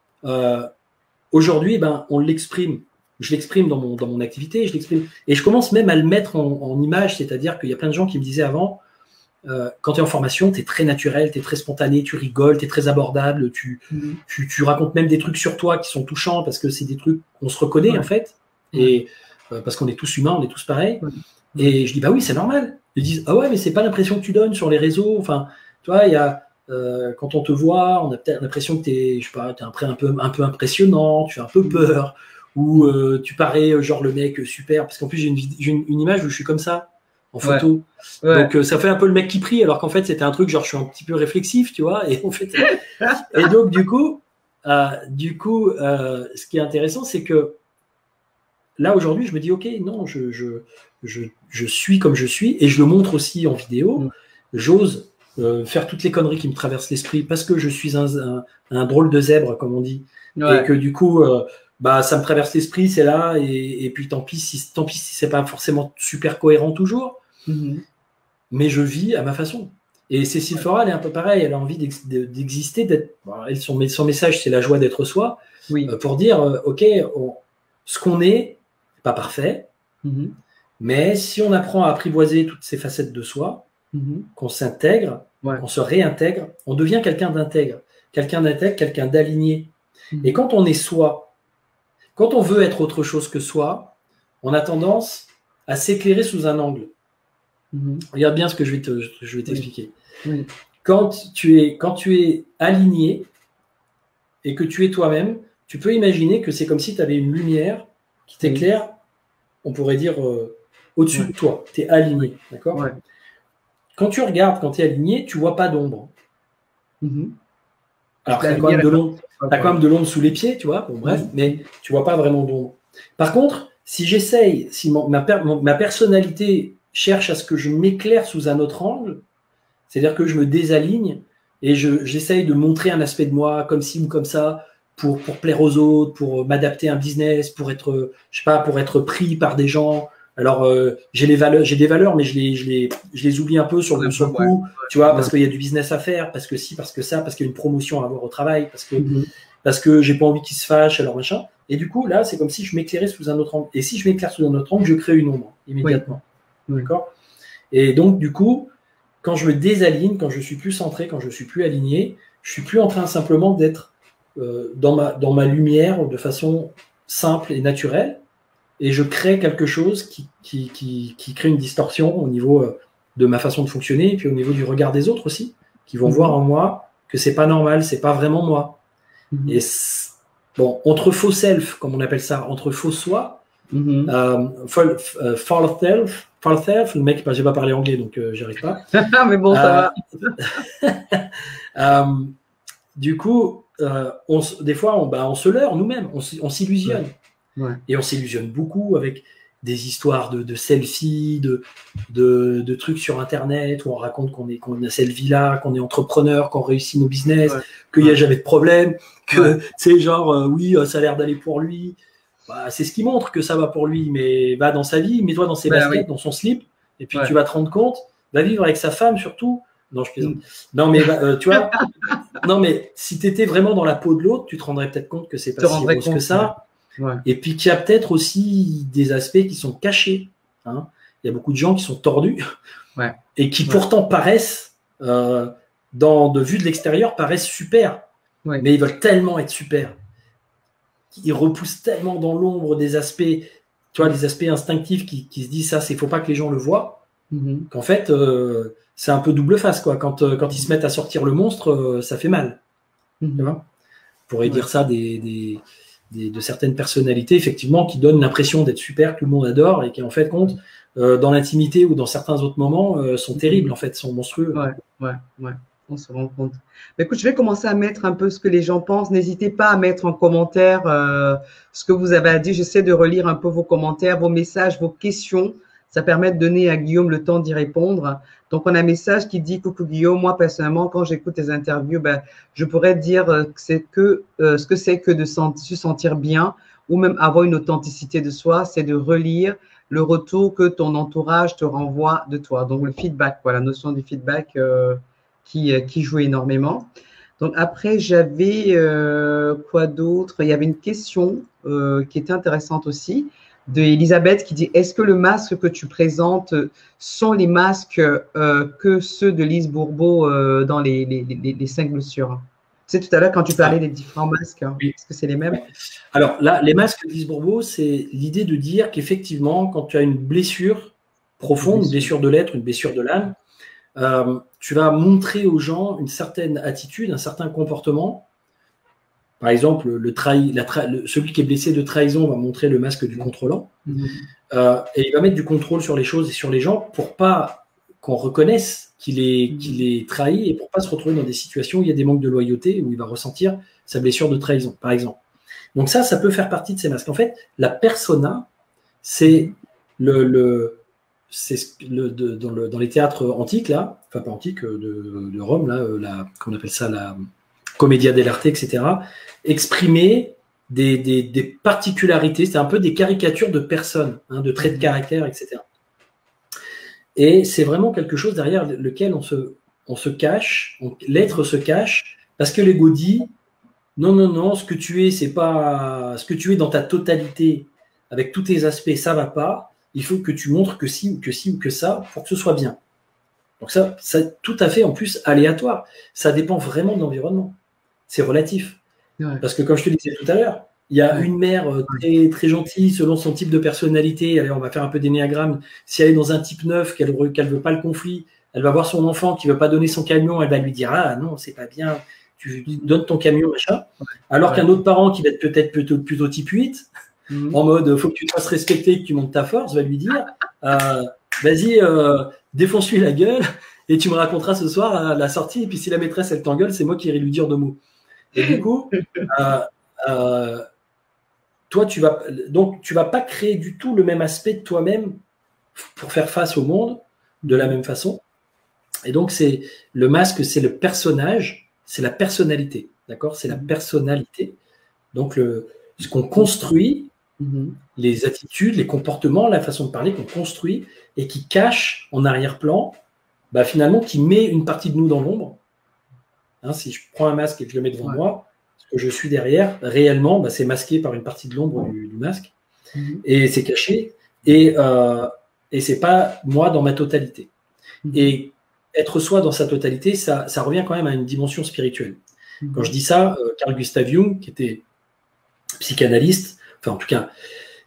S1: aujourd'hui, on l'exprime. Je l'exprime dans mon activité, je l'exprime. Et je commence même à le mettre en image, c'est-à-dire qu'il y a plein de gens qui me disaient avant, quand tu es en formation, tu es très naturel, tu es très spontané, tu rigoles, tu es très abordable, tu racontes même des trucs sur toi qui sont touchants parce que c'est des trucs qu'on se reconnaît en fait, et parce qu'on est tous humains, on est tous pareils. Et je dis, bah oui, c'est normal. Ils disent, ah ouais, mais c'est pas l'impression que tu donnes sur les réseaux. Enfin, tu vois, il y a… quand on te voit, on a peut-être l'impression que tu es un peu impressionnant, tu fais un peu peur, où tu parais genre le mec super, parce qu'en plus j'ai une image où je suis comme ça en photo, donc ça fait un peu le mec qui prie, alors qu'en fait c'était un truc genre je suis un petit peu réflexif, tu vois, et en fait et donc du coup ce qui est intéressant, c'est que là aujourd'hui je me dis ok, non, je suis comme je suis, et je le montre aussi en vidéo. J'ose faire toutes les conneries qui me traversent l'esprit parce que je suis un drôle de zèbre, comme on dit, et que du coup bah ça me traverse l'esprit, c'est là, et puis tant pis si c'est pas forcément super cohérent toujours, mais je vis à ma façon. Et Cécile Fora, elle est un peu pareil, elle a envie d'exister, d'être. Son message, c'est la joie d'être soi, pour dire ok, ce qu'on est, pas parfait, mais si on apprend à apprivoiser toutes ces facettes de soi, qu'on s'intègre, qu'on se réintègre, on devient quelqu'un d'intègre, quelqu'un d'aligné. Et quand on est soi, quand on veut être autre chose que soi, on a tendance à s'éclairer sous un angle. Regarde bien ce que je vais t'expliquer. Quand tu es aligné et que tu es toi-même, tu peux imaginer que c'est comme si tu avais une lumière qui t'éclaire, on pourrait dire au-dessus de toi. Tu es aligné, d'accord ? Quand tu regardes, quand tu es aligné, tu vois pas d'ombre. Alors tu as quand même de l'ombre sous les pieds, tu vois, bon, bref, mais tu vois pas vraiment d'ombre. Par contre, si j'essaye, si ma personnalité cherche à ce que je m'éclaire sous un autre angle, c'est-à-dire que je me désaligne et j'essaye de montrer un aspect de moi comme ci ou comme ça pour plaire aux autres, pour m'adapter à un business, pour être, je sais pas, pour être pris par des gens. Alors j'ai des valeurs, mais je les oublie un peu sur le coup, tu vois, parce qu'il y a du business à faire, parce que si, parce que ça, parce qu'il y a une promotion à avoir au travail, parce que j'ai pas envie qu'ils se fâchent, alors machin. Et du coup, là, c'est comme si je m'éclairais sous un autre angle. Et si je m'éclaire sous un autre angle, je crée une ombre immédiatement. D'accord ? Et donc, du coup, quand je me désaligne, quand je suis plus centré, quand je suis plus aligné, je suis plus en train simplement d'être dans ma lumière de façon simple et naturelle, et je crée quelque chose qui crée une distorsion au niveau de ma façon de fonctionner, et puis au niveau du regard des autres aussi, qui vont voir en moi que c'est pas normal, c'est pas vraiment moi. Et bon, entre faux self, comme on appelle ça, entre faux soi, false self, le mec, j'ai pas parlé anglais, donc j'y arrive pas.
S2: Mais bon, ça
S1: va. Du coup, des fois, on se leurre nous-mêmes, on s'illusionne. Et on s'illusionne beaucoup avec des histoires de selfies, de trucs sur Internet où on raconte qu'on a cette vie-là, qu'on est entrepreneur, qu'on réussit nos business, qu'il n'y a jamais de problème, que c'est genre, oui, ça a l'air d'aller pour lui. Bah, c'est ce qui montre que ça va pour lui, mais va dans sa vie, mets-toi dans ses baskets, dans son slip, et puis tu vas te rendre compte, va vivre avec sa femme surtout. Non, je plaisante. Non, mais tu vois, non, mais si tu étais vraiment dans la peau de l'autre, tu te rendrais peut-être compte que c'est pas si rose que ça. Et puis qu'il y a peut-être aussi des aspects qui sont cachés. Hein. Il y a beaucoup de gens qui sont tordus et qui pourtant paraissent, de vue de l'extérieur, paraissent super. Mais ils veulent tellement être super. Ils repoussent tellement dans l'ombre des aspects, tu vois, des aspects instinctifs qui se disent ça, c'est faut pas que les gens le voient. Qu'en fait, c'est un peu double face, quoi. Quand ils se mettent à sortir le monstre, ça fait mal. Tu vois, on pourrait dire ça de certaines personnalités, effectivement, qui donnent l'impression d'être super, que tout le monde adore, et qui, en fait, compte, dans l'intimité ou dans certains autres moments, sont terribles, en fait, sont monstrueux.
S2: On se rend compte. Mais écoute, je vais commencer à mettre un peu ce que les gens pensent. N'hésitez pas à mettre en commentaire ce que vous avez à dire. J'essaie de relire un peu vos commentaires, vos messages, vos questions. Ça permet de donner à Guillaume le temps d'y répondre. Donc, on a un message qui dit « Coucou Guillaume, moi personnellement, quand j'écoute tes interviews, je pourrais dire ce que c'est que de se sentir bien ou même avoir une authenticité de soi, c'est de relire le retour que ton entourage te renvoie de toi. » Donc, le feedback, la notion du feedback qui joue énormément. Donc, après, j'avais quoi d'autre? Il y avait une question qui était intéressante aussi, d'Elisabeth qui dit « Est-ce que le masque que tu présentes sont les masques que ceux de Lise Bourbeau dans les 5 blessures ?» Tu sais, tout à l'heure, quand tu parlais des différents masques, est-ce que c'est les mêmes?
S1: Alors là, les masques de Lise Bourbeau, c'est l'idée de dire qu'effectivement, quand tu as une blessure profonde, une blessure de l'être, une blessure de l'âme, tu vas montrer aux gens une certaine attitude, un certain comportement Par exemple, celui qui est blessé de trahison va montrer le masque du contrôlant. Et il va mettre du contrôle sur les choses et sur les gens pour pas qu'on reconnaisse qu'il est trahi et pour pas se retrouver dans des situations où il y a des manques de loyauté, où il va ressentir sa blessure de trahison, par exemple. Donc ça peut faire partie de ces masques. En fait, la persona, c'est dans les théâtres antiques, là, enfin pas antiques, de Rome, là, qu'on appelle ça la commedia dell'arte, etc., exprimer des particularités, c'est un peu des caricatures de personnes, hein, de traits de caractère, etc. Et c'est vraiment quelque chose derrière lequel on se cache, l'être se cache, parce que l'ego dit non, ce que tu es, c'est pas ce que tu es dans ta totalité, avec tous tes aspects, ça va pas. Il faut que tu montres que ci ou que ci ou que ça pour que ce soit bien. Donc ça tout à fait en plus aléatoire. Ça dépend vraiment de l'environnement. C'est relatif. Ouais. Parce que comme je te disais tout à l'heure, il y a une mère très, très gentille selon son type de personnalité. Allez, on va faire un peu d'énéagramme. Si elle est dans un type 9, qu'elle veut pas le conflit, elle va voir son enfant qui veut pas donner son camion, elle va lui dire ah non, c'est pas bien, tu donnes ton camion, machin. Alors qu'un autre parent qui va être peut-être plutôt type 8, en mode faut que tu te fasses respecter, que tu montes ta force, va lui dire vas-y, défonce-lui la gueule et tu me raconteras ce soir à la sortie. Et puis si la maîtresse elle t'engueule, c'est moi qui irai lui dire 2 mots. Et du coup, toi, tu vas pas créer du tout le même aspect de toi-même pour faire face au monde de la même façon. Et donc, le masque, c'est le personnage, c'est la personnalité, d'accord? C'est la personnalité. Donc, ce qu'on construit, les attitudes, les comportements, la façon de parler qu'on construit et qui cache en arrière-plan, bah, finalement, qui met une partie de nous dans l'ombre. Hein, si je prends un masque et que je le mets devant moi, ce que je suis derrière, réellement, bah, c'est masqué par une partie de l'ombre du masque. Et c'est caché. Et c'est pas moi dans ma totalité. Et être soi dans sa totalité, ça revient quand même à une dimension spirituelle. Quand je dis ça, Carl Gustav Jung, qui était psychanalyste, enfin en tout cas,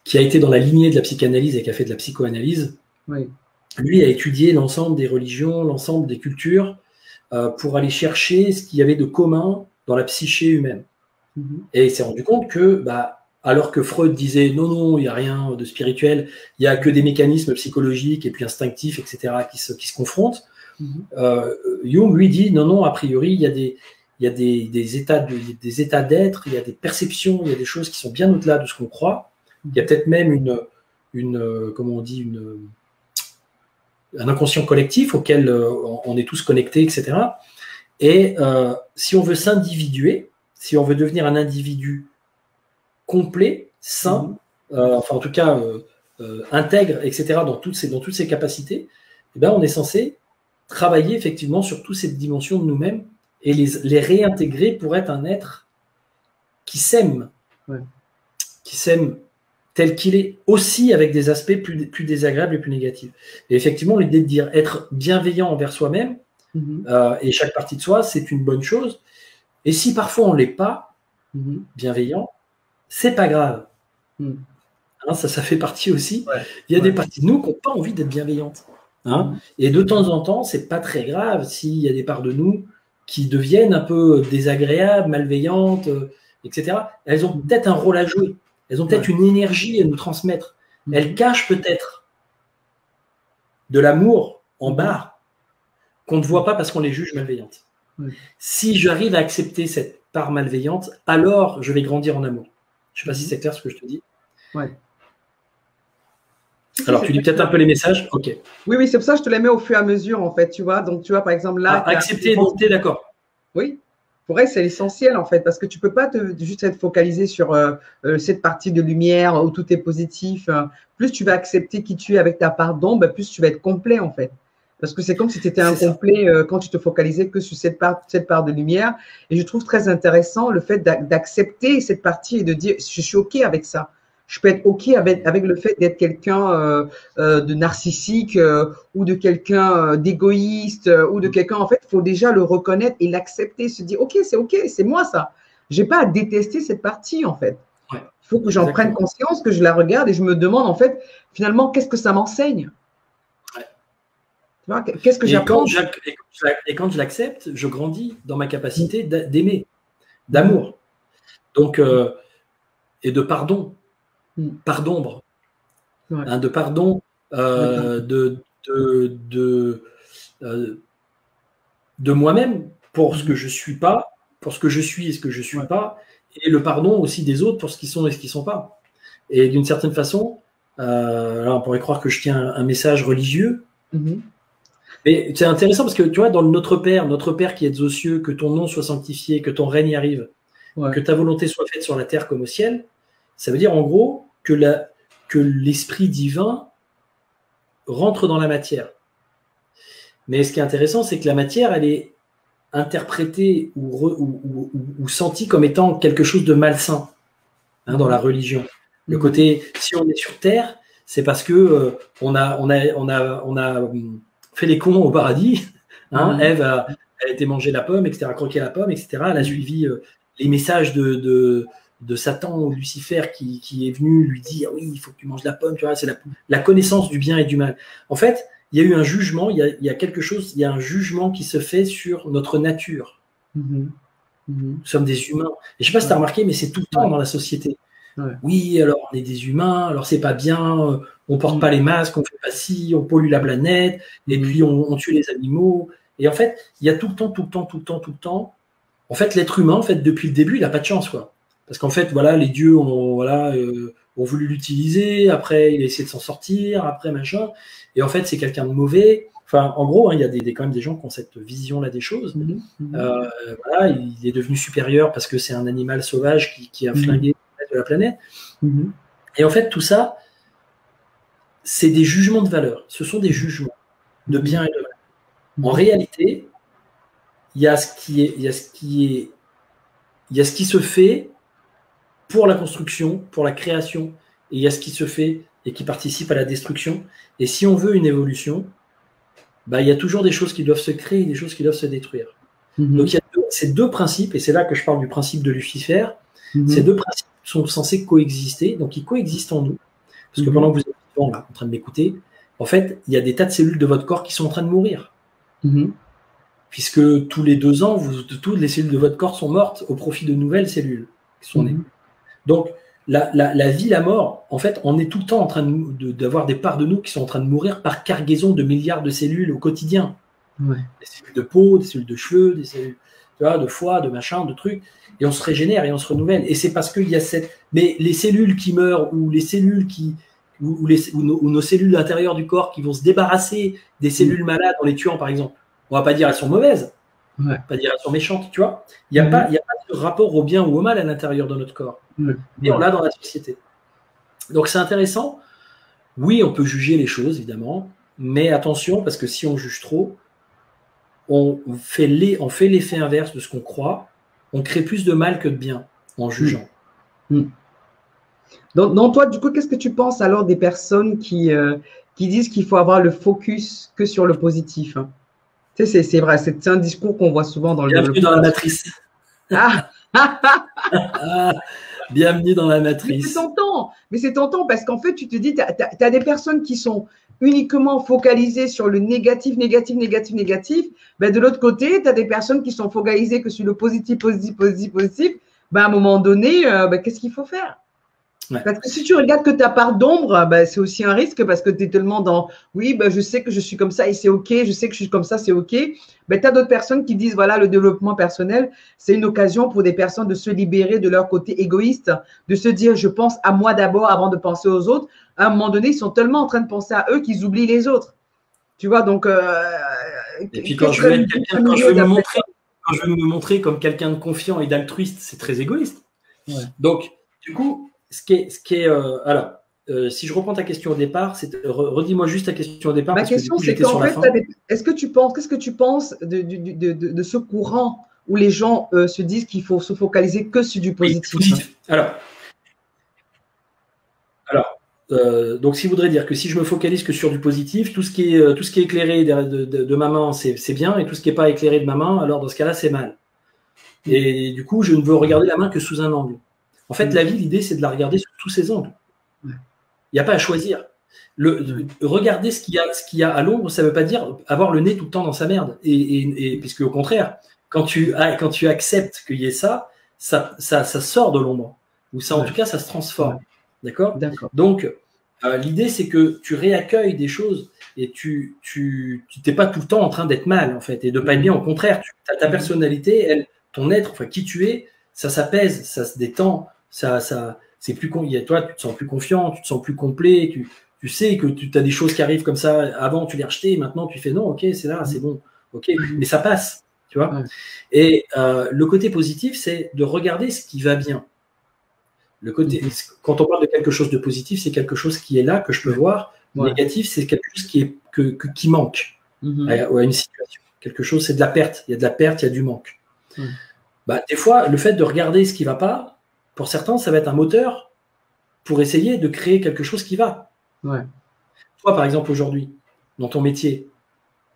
S1: qui a été dans la lignée de la psychanalyse et qui a fait de la psychoanalyse, lui a étudié l'ensemble des religions, l'ensemble des cultures, pour aller chercher ce qu'il y avait de commun dans la psyché humaine. Et il s'est rendu compte que, bah, alors que Freud disait non, il n'y a rien de spirituel, il n'y a que des mécanismes psychologiques et puis instinctifs, etc., qui se confrontent, Jung lui dit non, a priori, il y a des états d'être, il y a des perceptions, il y a des choses qui sont bien au-delà de ce qu'on croit. Il y a peut-être même comment on dit, un inconscient collectif auquel on est tous connectés, etc. Et si on veut s'individuer, si on veut devenir un individu complet, sain, enfin en tout cas intègre, etc., dans toutes ces capacités, eh ben, on est censé travailler effectivement sur toutes ces dimensions de nous-mêmes et les réintégrer pour être un être qui s'aime, tel qu'il est, aussi avec des aspects plus désagréables et plus négatifs. Et effectivement, l'idée de dire être bienveillant envers soi-même et chaque partie de soi, c'est une bonne chose. Et si parfois on ne l'est pas bienveillant, c'est pas grave. Hein, ça fait partie aussi. Il y a des parties de nous qui n'ont pas envie d'être bienveillantes. Hein, et de temps en temps, c'est pas très grave s'il y a des parts de nous qui deviennent un peu désagréables, malveillantes, etc. Elles ont peut-être un rôle à jouer. Elles ont peut-être une énergie à nous transmettre. Elles cachent peut-être de l'amour en barre qu'on ne voit pas parce qu'on les juge malveillantes. Si j'arrive à accepter cette part malveillante, alors je vais grandir en amour. Je ne sais pas si c'est clair ce que je te dis. Alors, tu lis peut-être un peu les messages. Ok.
S2: Oui, c'est pour ça que je te les mets au fur et à mesure, en fait, tu vois. Donc, tu vois, par exemple, là…
S1: accepter, donc tu es d'accord.
S2: Oui. Pour elle, c'est l'essentiel, en fait, parce que tu ne peux pas juste être focalisé sur cette partie de lumière où tout est positif. Plus tu vas accepter qui tu es avec ta part d'ombre, plus tu vas être complet, en fait. Parce que c'est comme si tu étais incomplet quand tu te focalisais que sur cette part de lumière. Et je trouve très intéressant le fait d'accepter cette partie et de dire, je suis OK avec ça. Je peux être OK avec le fait d'être quelqu'un de narcissique ou de quelqu'un d'égoïste ou de quelqu'un, en fait, il faut déjà le reconnaître et l'accepter, se dire OK, c'est moi ça. Je n'ai pas à détester cette partie, en fait. Il faut que j'en prenne conscience, que je la regarde et je me demande, en fait, finalement, qu'est-ce que ça m'enseigne? Qu'est-ce que j'apprends?
S1: Et quand je l'accepte, je grandis dans ma capacité d'aimer, d'amour. Donc, et de pardon, part d'ombre, hein, de pardon, de moi-même pour ce que je suis pas, pour ce que je suis et ce que je suis pas, et le pardon aussi des autres pour ce qu'ils sont et ce qu'ils sont pas. Et d'une certaine façon, alors on pourrait croire que je tiens un message religieux, mais c'est intéressant parce que tu vois, dans notre Père qui êtes aux cieux, que ton nom soit sanctifié, que ton règne arrive, que ta volonté soit faite sur la terre comme au ciel, ça veut dire en gros que l'esprit divin rentre dans la matière. Mais ce qui est intéressant, c'est que la matière, elle est interprétée ou sentie comme étant quelque chose de malsain, hein, dans la religion. Le côté, si on est sur terre, c'est parce que on a fait les cons au paradis. Hein, Ève a été manger la pomme, etc., croquer la pomme, etc. Elle a suivi les messages de Satan ou Lucifer qui est venu lui dire oui, il faut que tu manges la pomme. Tu vois, c'est la connaissance du bien et du mal. En fait, il y a eu un jugement, il y a quelque chose, il y a un jugement qui se fait sur notre nature. Nous sommes des humains. Et je ne sais pas si tu as remarqué, mais c'est tout le temps dans la société. Oui, alors on est des humains, alors c'est pas bien, on porte pas les masques, on fait pas ci, on pollue la planète, et puis on tue les animaux. Et en fait, il y a tout le temps. En fait, l'être humain, en fait, depuis le début, il a pas de chance, quoi. Parce qu'en fait, voilà, les dieux ont voulu l'utiliser, après il a essayé de s'en sortir, après machin. Et en fait, c'est quelqu'un de mauvais. Enfin, en gros, hein, il y a quand même des gens qui ont cette vision-là des choses. Voilà, il est devenu supérieur parce que c'est un animal sauvage qui a flingué de la planète. Et en fait, tout ça, c'est des jugements de valeur. Ce sont des jugements de bien et de mal. En réalité, il y a ce qui se fait pour la construction, pour la création, et il y a ce qui se fait et qui participe à la destruction. Et si on veut une évolution, bah, il y a toujours des choses qui doivent se créer et des choses qui doivent se détruire. Donc il y a ces deux principes, et c'est là que je parle du principe de Lucifer. Ces deux principes sont censés coexister, donc ils coexistent en nous. Parce que pendant que vous êtes en train de m'écouter, en fait, il y a des tas de cellules de votre corps qui sont en train de mourir. Puisque tous les 2 ans, toutes les cellules de votre corps sont mortes au profit de nouvelles cellules qui sont nées. Donc, la vie, la mort, en fait, on est tout le temps en train d'avoir des parts de nous qui sont en train de mourir par cargaison de milliards de cellules au quotidien. Des cellules de peau, des cellules de cheveux, des cellules, tu vois, de foie, de machin, de trucs. Et on se régénère et on se renouvelle. Et c'est parce qu'il y a Mais les cellules qui meurent ou les cellules ou nos cellules à l'intérieur du corps qui vont se débarrasser des cellules malades en les tuant, par exemple. On va pas dire elles sont mauvaises. On va pas dire elles sont méchantes, tu vois. Il n'y a pas de rapport au bien ou au mal à l'intérieur de notre corps. Mais on l'a dans la société. Donc c'est intéressant. Oui, on peut juger les choses, évidemment. Mais attention, parce que si on juge trop, on fait l'effet inverse de ce qu'on croit. On crée plus de mal que de bien en jugeant.
S2: Donc toi, du coup, qu'est-ce que tu penses alors des personnes qui disent qu'il faut avoir le focus que sur le positif, hein? Tu sais, c'est vrai, c'est un discours qu'on voit souvent dans le
S1: développement. Bienvenue dans la matrice. Bienvenue dans la matrice.
S2: Mais c'est tentant parce qu'en fait, tu te dis, tu as des personnes qui sont uniquement focalisées sur le négatif. Ben, de l'autre côté, tu as des personnes qui sont focalisées que sur le positif. Ben, à un moment donné, qu'est-ce qu'il faut faire? Parce que si tu regardes que ta part d'ombre, ben, c'est aussi un risque parce que tu es tellement dans oui, ben, je sais que je suis comme ça et c'est OK, je sais que je suis comme ça, c'est OK. Ben, tu as d'autres personnes qui disent voilà, le développement personnel, c'est une occasion pour des personnes de se libérer de leur côté égoïste, de se dire je pense à moi d'abord avant de penser aux autres. À un moment donné, ils sont tellement en train de penser à eux qu'ils oublient les autres. Tu vois, donc.
S1: Et puis quand je veux me montrer comme quelqu'un de confiant et d'altruiste, c'est très égoïste. Donc, du coup. Alors, si je reprends ta question au départ, redis-moi juste ta question au départ.
S2: Ma question, c'est qu'en fait, qu'est-ce que tu penses de ce courant où les gens se disent qu'il faut se focaliser que sur du positif?
S1: Donc, s'il voudrait dire que si je me focalise que sur du positif, tout ce qui est éclairé de ma main, c'est bien, et tout ce qui n'est pas éclairé de ma main, alors dans ce cas-là, c'est mal. Et du coup, je ne veux regarder la main que sous un angle. En fait, la vie, l'idée, c'est de la regarder sous tous ses angles. Il n'y a pas à choisir. Regarder ce qu'il y a à l'ombre, ça ne veut pas dire avoir le nez tout le temps dans sa merde. Puisque au contraire, quand tu acceptes qu'il y ait ça, ça sort de l'ombre. Ou ça, en tout cas, ça se transforme. D'accord? Donc, l'idée, c'est que tu réaccueilles des choses et tu t'es pas tout le temps en train d'être mal, en fait, et de pas être bien. Au contraire, ta personnalité, ton être, enfin, qui tu es, ça s'apaise, ça se détend, c'est plus toi, tu te sens plus confiant, tu te sens plus complet, tu sais que tu as des choses qui arrivent comme ça. Avant, tu les rejetais, maintenant, tu fais non, ok, c'est là, c'est bon, ok, mais ça passe, tu vois. Et le côté positif, c'est de regarder ce qui va bien. Quand on parle de quelque chose de positif, c'est quelque chose qui est là, que je peux voir. Négatif, c'est quelque chose qui manque à une situation. Quelque chose, c'est de la perte. Il y a de la perte, il y a du manque. Bah, des fois, le fait de regarder ce qui ne va pas, pour certains, ça va être un moteur pour essayer de créer quelque chose qui va. Toi, par exemple, aujourd'hui, dans ton métier,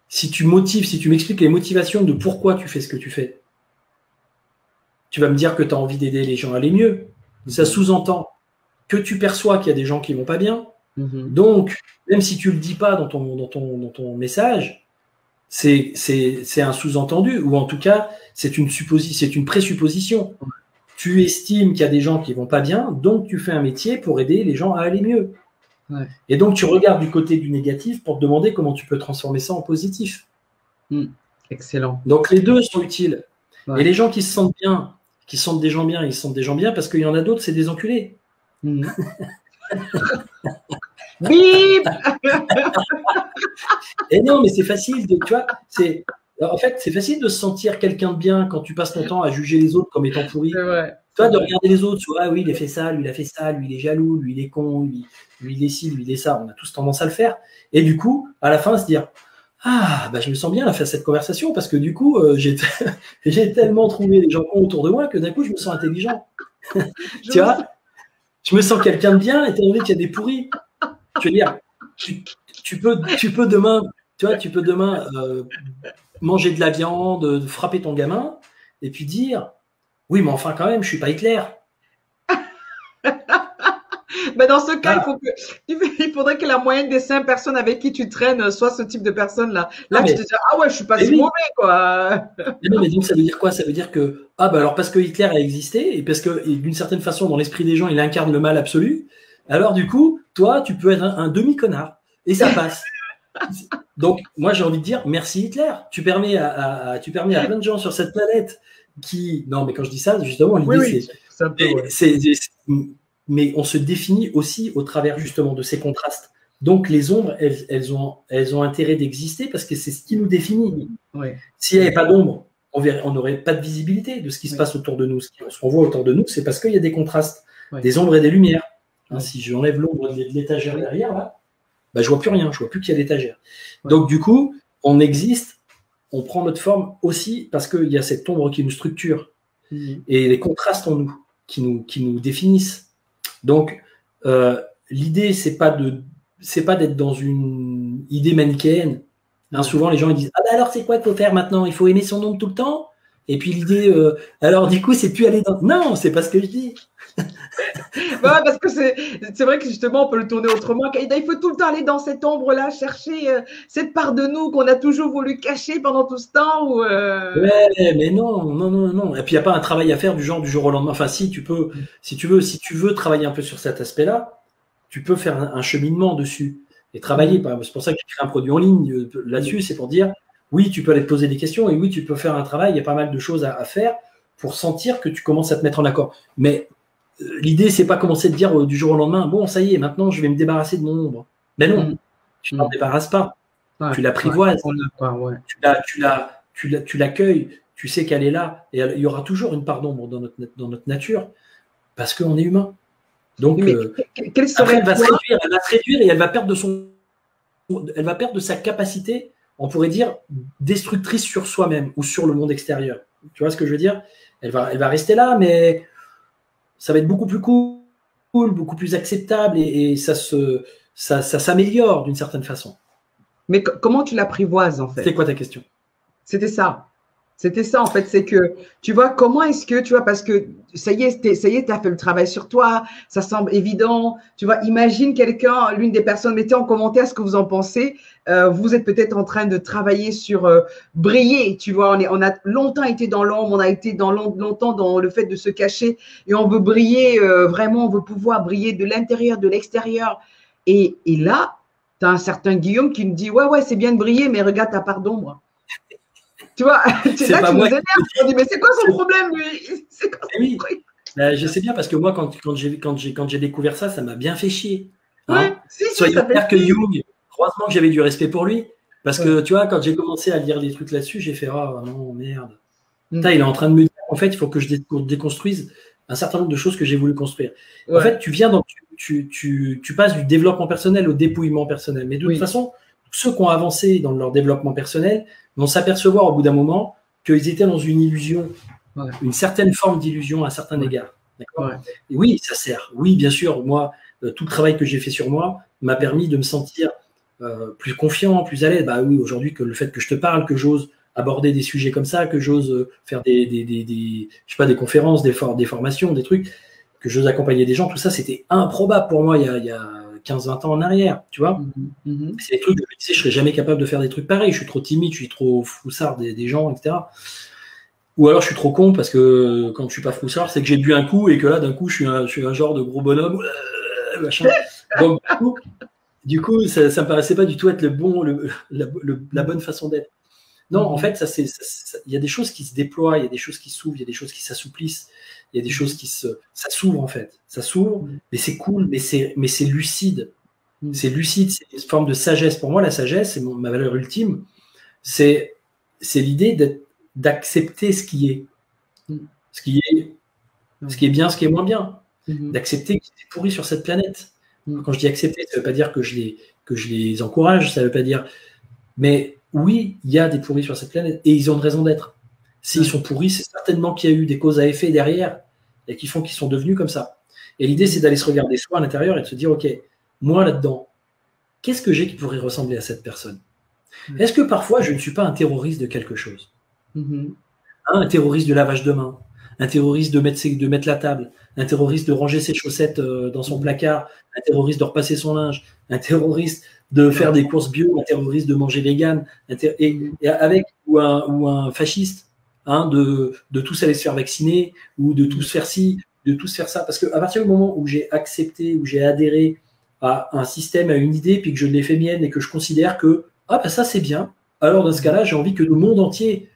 S1: si tu m'expliques les motivations de pourquoi tu fais ce que tu fais, tu vas me dire que tu as envie d'aider les gens à aller mieux. Ça sous-entend que tu perçois qu'il y a des gens qui ne vont pas bien. Donc, même si tu ne le dis pas dans ton message, c'est un sous-entendu, ou en tout cas, c'est une présupposition. Tu estimes qu'il y a des gens qui ne vont pas bien, donc tu fais un métier pour aider les gens à aller mieux. Et donc, tu regardes du côté du négatif pour te demander comment tu peux transformer ça en positif.
S2: Excellent.
S1: Donc, les deux sont utiles. Et les gens qui se sentent bien, qui sentent des gens bien, ils se sentent des gens bien parce qu'il y en a d'autres, c'est des enculés.
S2: Bip.
S1: Et non, mais c'est facile, tu vois, en fait, c'est facile de se sentir quelqu'un de bien quand tu passes ton temps à juger les autres comme étant pourris. Toi, de regarder les autres, tu vois, oui, il a fait ça, lui, il a fait ça, lui, il est jaloux, lui, il est con, lui, il est ci, lui, il est ça. On a tous tendance à le faire. Et du coup, à la fin, se dire, ah, bah, je me sens bien à faire cette conversation parce que du coup, j'ai tellement trouvé les gens cons autour de moi que d'un coup, je me sens intelligent. Tu vois, je me sens quelqu'un de bien étant donné qu'il y a des pourris. Je veux dire, tu peux demain, manger de la viande, frapper ton gamin et puis dire, oui, mais enfin, quand même, je suis pas Hitler.
S2: Mais dans ce cas, il faudrait que la moyenne des 5 personnes avec qui tu traînes soit ce type de personne-là. Là, tu te dis, ah ouais, je suis pas si mauvais, quoi.
S1: Mais non, mais donc ça veut dire quoi? Ça veut dire que, alors parce que Hitler a existé et parce que d'une certaine façon, dans l'esprit des gens, il incarne le mal absolu. Alors du coup, toi, tu peux être un demi-connard et ça passe. Donc, moi, j'ai envie de dire, merci Hitler. Tu permets à plein de gens sur cette planète non, mais quand je dis ça, justement, l'idée, mais on se définit aussi au travers justement de ces contrastes. Donc les ombres, elles ont intérêt d'exister parce que c'est ce qui nous définit. S'il n'y avait pas d'ombre, on n'aurait pas de visibilité de ce qui se passe autour de nous. Ce qu'on voit autour de nous, c'est parce qu'il y a des contrastes, des ombres et des lumières. Si j'enlève l'ombre de l'étagère derrière, là, bah, je vois plus rien, je vois plus qu'il y a l'étagère. Donc du coup, on existe, on prend notre forme aussi parce qu'il y a cette ombre qui nous structure et les contrastes en nous qui nous définissent. Donc, l'idée, c'est pas d'être dans une idée manichéenne. Souvent, les gens ils disent, ah bah alors c'est quoi qu'il faut faire maintenant? Il faut aimer son ombre tout le temps? Et puis l'idée, alors du coup, c'est plus aller dans... Non, c'est pas ce que je dis.
S2: Parce que c'est vrai que justement, on peut le tourner autrement. Il faut tout le temps aller dans cette ombre-là, chercher cette part de nous qu'on a toujours voulu cacher pendant tout ce temps.
S1: Ouais, mais non. Et puis, il n'y a pas un travail à faire du genre du jour au lendemain. Enfin, si tu veux travailler un peu sur cet aspect-là, tu peux faire un cheminement dessus et travailler. C'est pour ça que j'ai créé un produit en ligne là-dessus. C'est pour dire, oui, tu peux aller te poser des questions et oui, tu peux faire un travail. Il y a pas mal de choses à faire pour sentir que tu commences à te mettre en accord. Mais l'idée, c'est pas commencer à te dire du jour au lendemain, bon, ça y est, maintenant, je vais me débarrasser de mon ombre. Mais non, tu ne t'en débarrasses pas. Tu l'apprivoises. Tu l'accueilles. Tu sais qu'elle est là. Et il y aura toujours une part d'ombre dans notre nature parce qu'on est humain. Donc, après, elle va se réduire et elle va perdre de sa capacité, on pourrait dire, destructrice sur soi-même ou sur le monde extérieur. Tu vois ce que je veux dire? Elle va rester là, mais ça va être beaucoup plus cool, beaucoup plus acceptable et ça s'améliore d'une certaine façon.
S2: Mais comment tu l'apprivoises en fait?
S1: C'était quoi ta question?
S2: C'était ça. C'était ça, en fait, c'est que, tu vois, comment est-ce que, tu vois, parce que ça y est, tu as fait le travail sur toi, ça semble évident, tu vois, imagine quelqu'un, l'une des personnes, mettez en commentaire ce que vous en pensez, vous êtes peut-être en train de travailler sur briller, tu vois, on a longtemps été dans l'ombre, on a été longtemps dans le fait de se cacher et on veut briller, vraiment, on veut pouvoir briller de l'intérieur, de l'extérieur. Et là, tu as un certain Guillaume qui me dit, ouais, c'est bien de briller, mais regarde ta part d'ombre. Tu vois,
S1: C'est
S2: là,
S1: pas
S2: tu nous
S1: moi.
S2: énerves. On dit, mais c'est quoi son problème, lui? C'est quoi son
S1: Oui,
S2: truc?
S1: je sais bien parce que moi, quand j'ai découvert ça, ça m'a bien fait chier.
S2: Ouais,
S1: Hein.
S2: si,
S1: Soyons
S2: ça fait
S1: clairs que
S2: chier.
S1: Jung, heureusement que j'avais du respect pour lui. Parce
S2: Ouais.
S1: que, tu vois, quand j'ai commencé à lire des trucs là-dessus, j'ai fait, ah non, merde. Putain,
S2: Mm.
S1: il est en train de me dire, en fait, il faut que je déconstruise un certain nombre de choses que j'ai voulu construire. En
S2: Ouais.
S1: fait, tu passes du développement personnel au dépouillement personnel. Mais de toute
S2: Oui.
S1: façon, ceux qui ont avancé dans leur développement personnel vont s'apercevoir au bout d'un moment qu'ils étaient dans une illusion,
S2: Ouais.
S1: une certaine forme d'illusion à un certain
S2: Ouais.
S1: égard. D'accord.
S2: Ouais.
S1: Et oui, ça sert. Oui, bien sûr, moi, tout le travail que j'ai fait sur moi m'a permis de me sentir plus confiant, plus à l'aise. Bah oui, aujourd'hui, que le fait que je te parle, que j'ose aborder des sujets comme ça, que j'ose faire je sais pas, des conférences, des formations, des trucs, que j'ose accompagner des gens, tout ça, c'était improbable pour moi il y a 15-20 ans en arrière, tu vois. C'est des trucs que je me disais, je serais jamais capable de faire des trucs pareils, je suis trop timide, je suis trop foussard des gens, etc. Ou alors je suis trop con parce que quand je suis pas froussard, c'est que j'ai bu un coup et que là, d'un coup, je suis un genre de gros bonhomme, machin. Donc, du coup ça me paraissait pas du tout être la bonne façon d'être. Non, en fait, il y a des choses qui se déploient, il y a des choses qui s'ouvrent, il y a des choses qui s'assouplissent, il y a des choses ça s'ouvre en fait. Ça s'ouvre, mais c'est cool, mais c'est lucide. C'est lucide, c'est une forme de sagesse. Pour moi, la sagesse, c'est ma valeur ultime. C'est l'idée d'accepter ce qui est. Ce qui est bien, ce qui est moins bien. D'accepter qu'ils est pourri sur cette planète. Quand je dis accepter, ça ne veut pas dire que je les encourage, ça ne veut pas dire. Mais oui, il y a des pourris sur cette planète et ils ont une raison d'être. S'ils sont pourris, c'est certainement qu'il y a eu des causes à effet derrière et qui font qu'ils sont devenus comme ça. Et l'idée, c'est d'aller se regarder soi à l'intérieur et de se dire, OK, moi là-dedans, qu'est-ce que j'ai qui pourrait ressembler à cette personne? Est-ce que parfois je ne suis pas un terroriste de quelque chose? Un terroriste de lavage de main, un terroriste de mettre la table, un terroriste de ranger ses chaussettes dans son placard, un terroriste de repasser son linge, un terroriste de faire des courses bio, un terroriste de manger vegan, ou un fasciste, hein, de tous aller se faire vacciner, ou de tous faire ci, de tous faire ça. Parce qu'à partir du moment où j'ai accepté, où j'ai adhéré à un système, à une idée, puis que je l'ai fait mienne et que je considère que ça c'est bien, alors dans ce cas-là, j'ai envie que le monde entier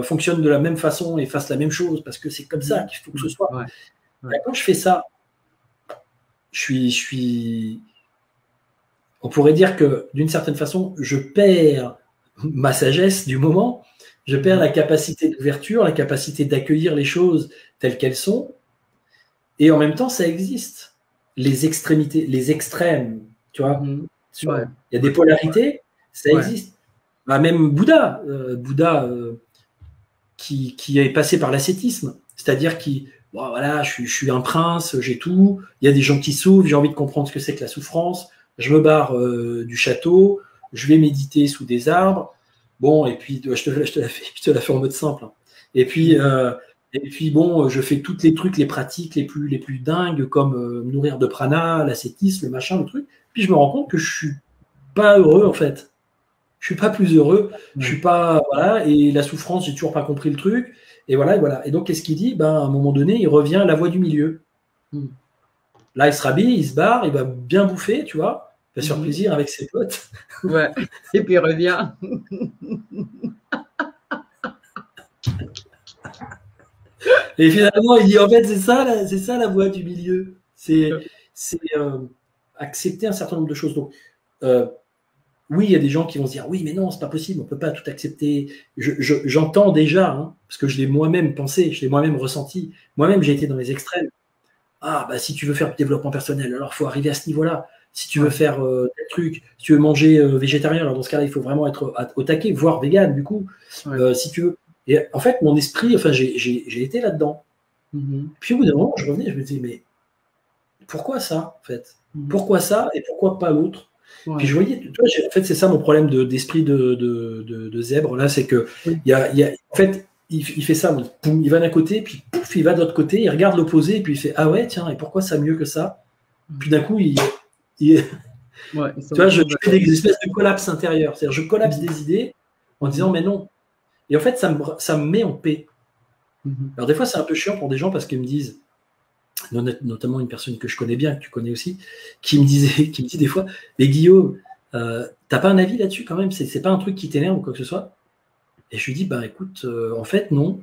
S1: fonctionne de la même façon et fasse la même chose, parce que c'est comme ça qu'il faut que ce soit. Quand je fais ça, on pourrait dire que d'une certaine façon, je perds ma sagesse du moment, je perds la capacité d'ouverture, la capacité d'accueillir les choses telles qu'elles sont, et en même temps, ça existe. Les extrémités, les extrêmes, tu vois. Il y a des polarités, ça existe. Bah, même Bouddha, qui est passé par l'ascétisme, c'est-à-dire voilà, je suis un prince, j'ai tout, il y a des gens qui souffrent, j'ai envie de comprendre ce que c'est que la souffrance, je me barre du château, je vais méditer sous des arbres, bon, et puis je te la fais en mode simple, hein. Et puis bon, je fais tous les trucs, les pratiques les plus dingues, comme me nourrir de prana, l'ascétisme, le machin, le truc, puis je me rends compte que je suis pas heureux en fait. Je suis pas plus heureux, je suis pas, voilà, et la souffrance, j'ai toujours pas compris le truc, et voilà, et voilà. Et donc, qu'est-ce qu'il dit? À un moment donné, il revient à la voie du milieu. Là, il se rhabille, il se barre, il va bien bouffer, tu vois, il va se faire plaisir avec ses potes.
S2: Ouais, et puis il revient.
S1: Et finalement, il dit, en fait, c'est ça la voie du milieu. C'est accepter un certain nombre de choses. Donc, oui, il y a des gens qui vont se dire, oui, mais non, c'est pas possible, on peut pas tout accepter. J'entends déjà, hein, parce que je l'ai moi-même pensé, je l'ai moi-même ressenti. Moi-même, j'ai été dans les extrêmes. Si tu veux faire du développement personnel, alors il faut arriver à ce niveau-là. Si tu veux faire tel truc, si tu veux manger végétarien, alors dans ce cas-là, il faut vraiment être au taquet, voire vegan, du coup. Si tu veux. Et en fait, mon esprit, enfin, j'ai été là-dedans. Puis au bout d'un moment, je revenais, je me disais, mais pourquoi ça, en fait? Pourquoi ça et pourquoi pas l'autre?
S2: Ouais.
S1: Puis je voyais, tu vois, en fait, c'est ça mon problème d'esprit de zèbre, là, c'est que,
S2: Oui.
S1: en fait, il fait ça, poum, il va d'un côté, puis pouf, il va de l'autre côté, il regarde l'opposé, et puis il fait, ah ouais, tiens, et pourquoi ça mieux que ça? Puis d'un coup,
S2: Ouais,
S1: tu vois, je fais des espèces de collapse intérieur. C'est-à-dire, je collapse des idées en disant, mais non. Et en fait, ça me met en paix. Alors, des fois, c'est un peu chiant pour des gens parce qu'ils me disent, notamment une personne que je connais bien, que tu connais aussi, qui me dit des fois, mais Guillaume, t'as pas un avis là-dessus quand même? C'est pas un truc qui t'énerve ou quoi que ce soit? Et je lui dis, bah écoute, en fait, non.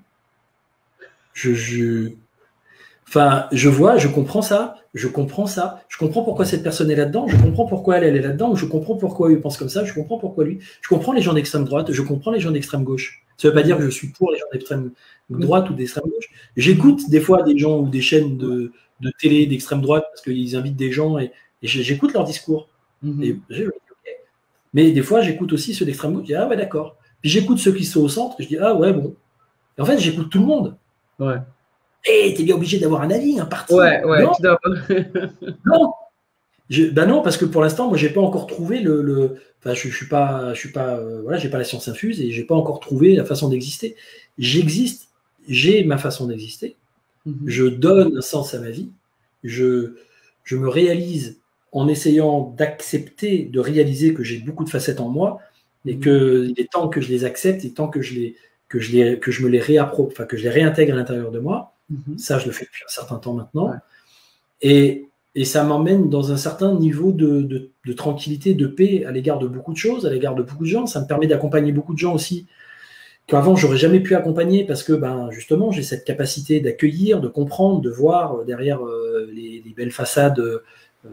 S1: Enfin, je vois, je comprends ça, je comprends pourquoi cette personne est là-dedans, je comprends pourquoi elle est là-dedans, je comprends pourquoi il pense comme ça, je comprends pourquoi lui, je comprends les gens d'extrême droite, je comprends les gens d'extrême gauche. Ça veut pas dire que je suis pour les gens d'extrême droite ou d'extrême gauche. J'écoute des fois des gens ou des chaînes de télé d'extrême droite parce qu'ils invitent des gens et j'écoute leur discours. Et mais des fois, j'écoute aussi ceux d'extrême gauche, je dis ah ouais, d'accord. Puis j'écoute ceux qui sont au centre et je dis ah ouais, bon. Et en fait, j'écoute tout le monde.
S2: Ouais.
S1: Et t'es bien obligé d'avoir un avis, un parti.
S2: Ouais,
S1: non,
S2: tu dois...
S1: non. Ben non, parce que pour l'instant, moi, j'ai pas encore trouvé Enfin, je suis pas, voilà, j'ai pas la science infuse et j'ai pas encore trouvé la façon d'exister. J'existe, j'ai ma façon d'exister. Je donne un sens à ma vie. Je me réalise en essayant d'accepter, de réaliser que j'ai beaucoup de facettes en moi et qu'il est temps que je les accepte et temps que je me les enfin, que je les réintègre à l'intérieur de moi. Ça, je le fais depuis un certain temps maintenant. Ouais. Et ça m'emmène dans un certain niveau de tranquillité, de paix à l'égard de beaucoup de choses, à l'égard de beaucoup de gens. Ça me permet d'accompagner beaucoup de gens aussi qu'avant, j'aurais jamais pu accompagner parce que, justement, j'ai cette capacité d'accueillir, de comprendre, de voir derrière les belles façades,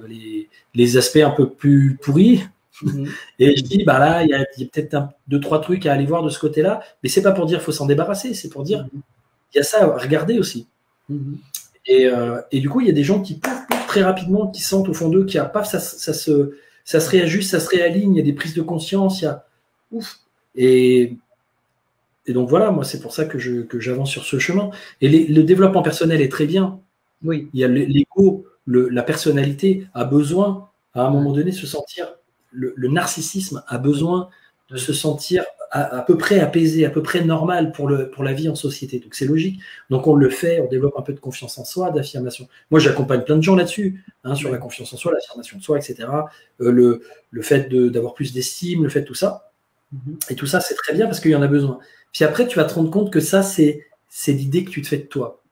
S1: les aspects un peu plus pourris. Et je dis, là, il y a peut-être 2-3 trucs à aller voir de ce côté-là, mais c'est pas pour dire qu'il faut s'en débarrasser, c'est pour dire il y a ça à regarder aussi. Et du coup, il y a des gens qui très rapidement, qui sentent au fond d'eux qu'il y a pas, ça se réajuste, ça se réaligne, il y a des prises de conscience, il y a ouf. Et donc voilà, moi c'est pour ça que j'avance sur ce chemin. Et le développement personnel est très bien.
S2: Oui.
S1: Il y a l'ego, la personnalité a besoin à un moment donné de se sentir. Le narcissisme a besoin de se sentir à peu près apaisé, à peu près normal pour la vie en société. Donc c'est logique. Donc on le fait, on développe un peu de confiance en soi, d'affirmation. Moi j'accompagne plein de gens là-dessus, sur la confiance en soi, l'affirmation de soi, etc. Le fait d'avoir plus d'estime, le fait de tout ça. Et tout ça c'est très bien parce qu'il y en a besoin. Puis après tu vas te rendre compte que ça c'est l'idée que tu te fais de toi.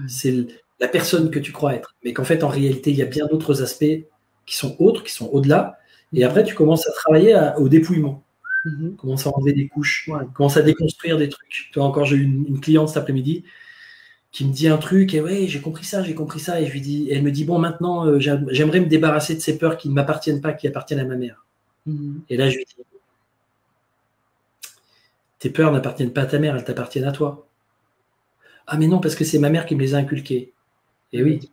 S1: C'est la personne que tu crois être. Mais qu'en fait en réalité il y a bien d'autres aspects qui sont autres, qui sont au-delà. Et après tu commences à travailler au dépouillement. Commence à enlever des couches, commence à déconstruire des trucs. Tu vois, encore, j'ai eu une cliente cet après-midi qui me dit un truc, et ouais, j'ai compris ça, et je lui dis, et elle me dit, bon, maintenant, j'aimerais me débarrasser de ces peurs qui ne m'appartiennent pas, qui appartiennent à ma mère. Et là, je lui dis, tes peurs n'appartiennent pas à ta mère, elles t'appartiennent à toi. Ah, mais non, parce que c'est ma mère qui me les a inculquées. Et oui,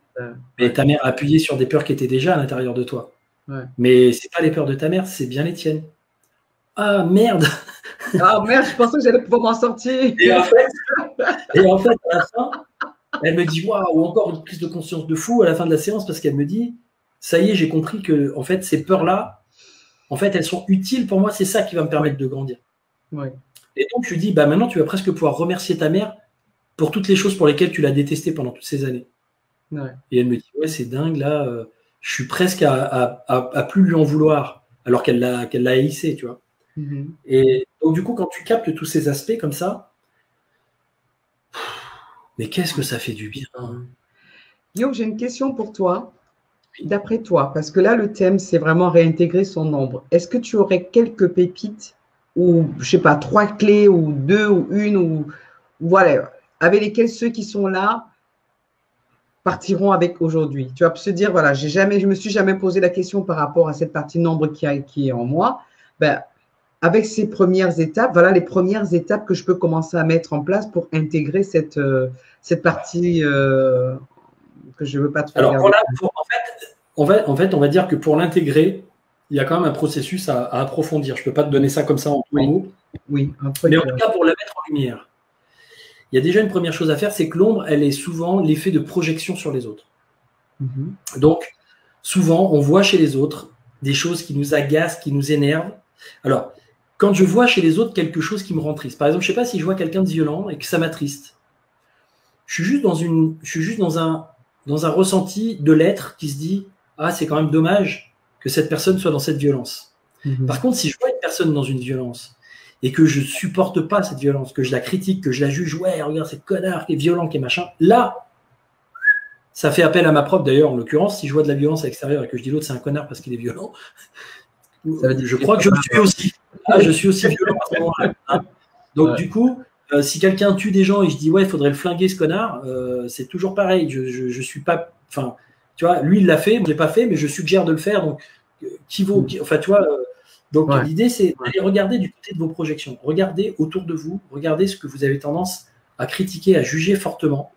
S1: mais ta mère a appuyé sur des peurs qui étaient déjà à l'intérieur de toi. Mais c'est pas les peurs de ta mère, c'est bien les tiennes. Ah merde!
S2: Ah merde, je pensais que j'allais pouvoir m'en sortir.
S1: Et en fait, à la fin, elle me dit waouh, encore une prise de conscience de fou à la fin de la séance parce qu'elle me dit ça y est, j'ai compris que en fait ces peurs-là, en fait, elles sont utiles pour moi. C'est ça qui va me permettre de grandir. Et donc je lui dis maintenant tu vas presque pouvoir remercier ta mère pour toutes les choses pour lesquelles tu l'as détestée pendant toutes ces années. Et elle me dit ouais, c'est dingue là, je suis presque à plus lui en vouloir alors qu'elle l'a haïssé, tu vois. Et donc du coup quand tu captes tous ces aspects comme ça, mais qu'est-ce que ça fait du bien.
S2: Guillaume, j'ai une question pour toi. D'après toi, parce que là le thème c'est vraiment réintégrer son ombre. Est-ce que tu aurais quelques pépites ou je sais pas 3 clés ou 2 ou une ou voilà avec lesquelles ceux qui sont là partiront avec aujourd'hui? Tu vas se dire voilà, je me suis jamais posé la question par rapport à cette partie nombre qui est en moi. Avec ces premières étapes, voilà les premières étapes que je peux commencer à mettre en place pour intégrer cette partie que je ne veux pas trop
S1: regarder.
S2: Alors,
S1: en fait, on va dire que pour l'intégrer, il y a quand même un processus à approfondir. Je ne peux pas te donner ça comme ça en 3 mots.
S2: Oui,
S1: mais en tout cas, pour la mettre en lumière, il y a déjà une première chose à faire, c'est que l'ombre, elle est souvent l'effet de projection sur les autres. Donc, souvent, on voit chez les autres des choses qui nous agacent, qui nous énervent. Alors, quand je vois chez les autres quelque chose qui me rend triste, par exemple, je ne sais pas si je vois quelqu'un de violent et que ça m'attriste, je suis juste dans un ressenti de l'être qui se dit « Ah, c'est quand même dommage que cette personne soit dans cette violence. » Par contre, si je vois une personne dans une violence et que je ne supporte pas cette violence, que je la critique, que je la juge « Ouais, regarde, c'est connard qui est violent, qui est machin », là, ça fait appel à ma propre, d'ailleurs, en l'occurrence, si je vois de la violence à l'extérieur et que je dis l'autre c'est un connard parce qu'il est violent, je crois que je le suis aussi. Ah, je suis aussi violent à ce moment-là. Hein. Donc, du coup, si quelqu'un tue des gens et je dis ouais, il faudrait le flinguer ce connard, c'est toujours pareil. Je suis pas. Enfin, tu vois, lui il l'a fait, moi je l'ai pas fait, mais je suggère de le faire. Donc, enfin, tu vois. Donc, l'idée c'est d'aller regarder du côté de vos projections. Regardez autour de vous, regardez ce que vous avez tendance à critiquer, à juger fortement,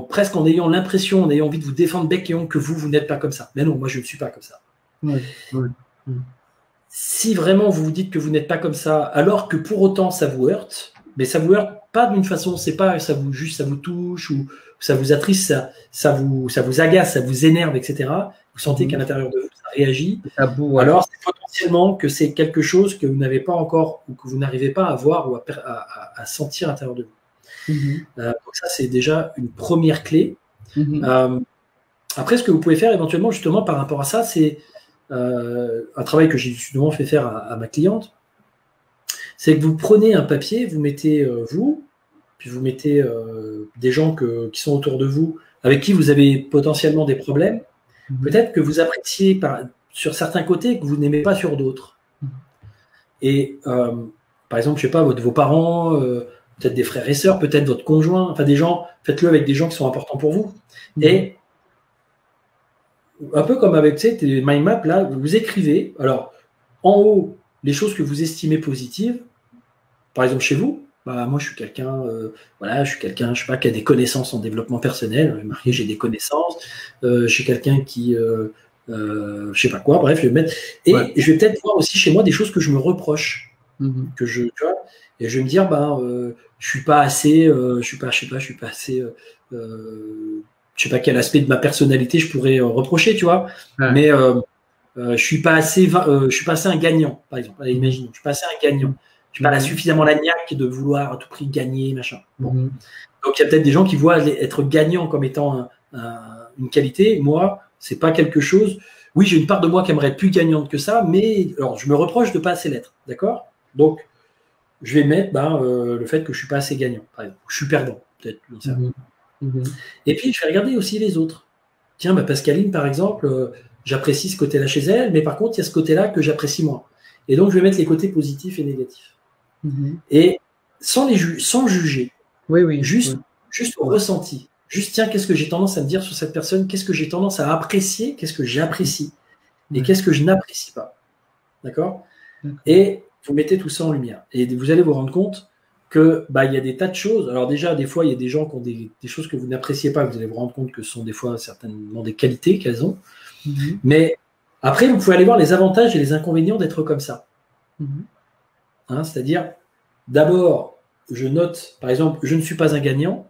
S1: presque en ayant l'impression, en ayant envie de vous défendre bec et ongle que vous n'êtes pas comme ça. Mais non, moi je ne suis pas comme ça. Si vraiment vous vous dites que vous n'êtes pas comme ça, alors que pour autant ça vous heurte, mais ça vous heurte pas d'une façon, c'est pas ça vous touche ou ça vous attriste, ça vous agace, ça vous énerve, etc. Vous sentez qu'à l'intérieur de vous ça réagit. Alors c'est potentiellement que c'est quelque chose que vous n'avez pas encore ou que vous n'arrivez pas à voir ou à sentir à l'intérieur de vous. Donc ça c'est déjà une première clé. Après, ce que vous pouvez faire éventuellement justement par rapport à ça, c'est un travail que j'ai justement fait faire à ma cliente, c'est que vous prenez un papier, vous mettez puis vous mettez des gens qui sont autour de vous, avec qui vous avez potentiellement des problèmes, peut-être que vous appréciez sur certains côtés que vous n'aimez pas sur d'autres. Et par exemple, je sais pas, vos parents, peut-être des frères et sœurs, peut-être votre conjoint, enfin des gens, faites-le avec des gens qui sont importants pour vous. Et un peu comme avec tes mind maps, là, vous écrivez, alors, en haut, les choses que vous estimez positives. Par exemple, chez vous, moi, je suis quelqu'un, je sais pas, qui a des connaissances en développement personnel. Marqué, j'ai des connaissances. Je suis quelqu'un qui, je sais pas quoi. Bref, je vais mettre. Et je vais peut-être voir aussi chez moi des choses que je me reproche, tu vois. Et je vais me dire, je suis pas assez, je sais pas quel aspect de ma personnalité je pourrais reprocher, tu vois. Mais je suis pas assez un gagnant, par exemple. Allez, imaginons, je suis pas assez un gagnant. Je suis pas suffisamment la niaque de vouloir à tout prix gagner, machin. Bon. Donc il y a peut-être des gens qui voient être gagnant comme étant une qualité. Moi, c'est pas quelque chose. Oui, j'ai une part de moi qui aimerait être plus gagnante que ça, mais alors je me reproche de pas assez l'être, d'accord. Donc je vais mettre le fait que je suis pas assez gagnant, par exemple. Je suis perdant, peut-être. Et puis, je vais regarder aussi les autres. Tiens, Pascaline, par exemple, j'apprécie ce côté-là chez elle, mais par contre, il y a ce côté-là que j'apprécie moins. Et donc, je vais mettre les côtés positifs et négatifs. Et sans juger, juste au ressenti. Juste, tiens, qu'est-ce que j'ai tendance à me dire sur cette personne? Qu'est-ce que j'ai tendance à apprécier? Qu'est-ce que j'apprécie? Et qu'est-ce que je n'apprécie pas? D'accord? Et vous mettez tout ça en lumière. Et vous allez vous rendre compte que il y a des tas de choses. Alors déjà, des fois, il y a des gens qui ont des choses que vous n'appréciez pas. Vous allez vous rendre compte que ce sont des fois certainement des qualités qu'elles ont. Mais après, vous pouvez aller voir les avantages et les inconvénients d'être comme ça. C'est-à-dire, d'abord, je note, par exemple, je ne suis pas un gagnant.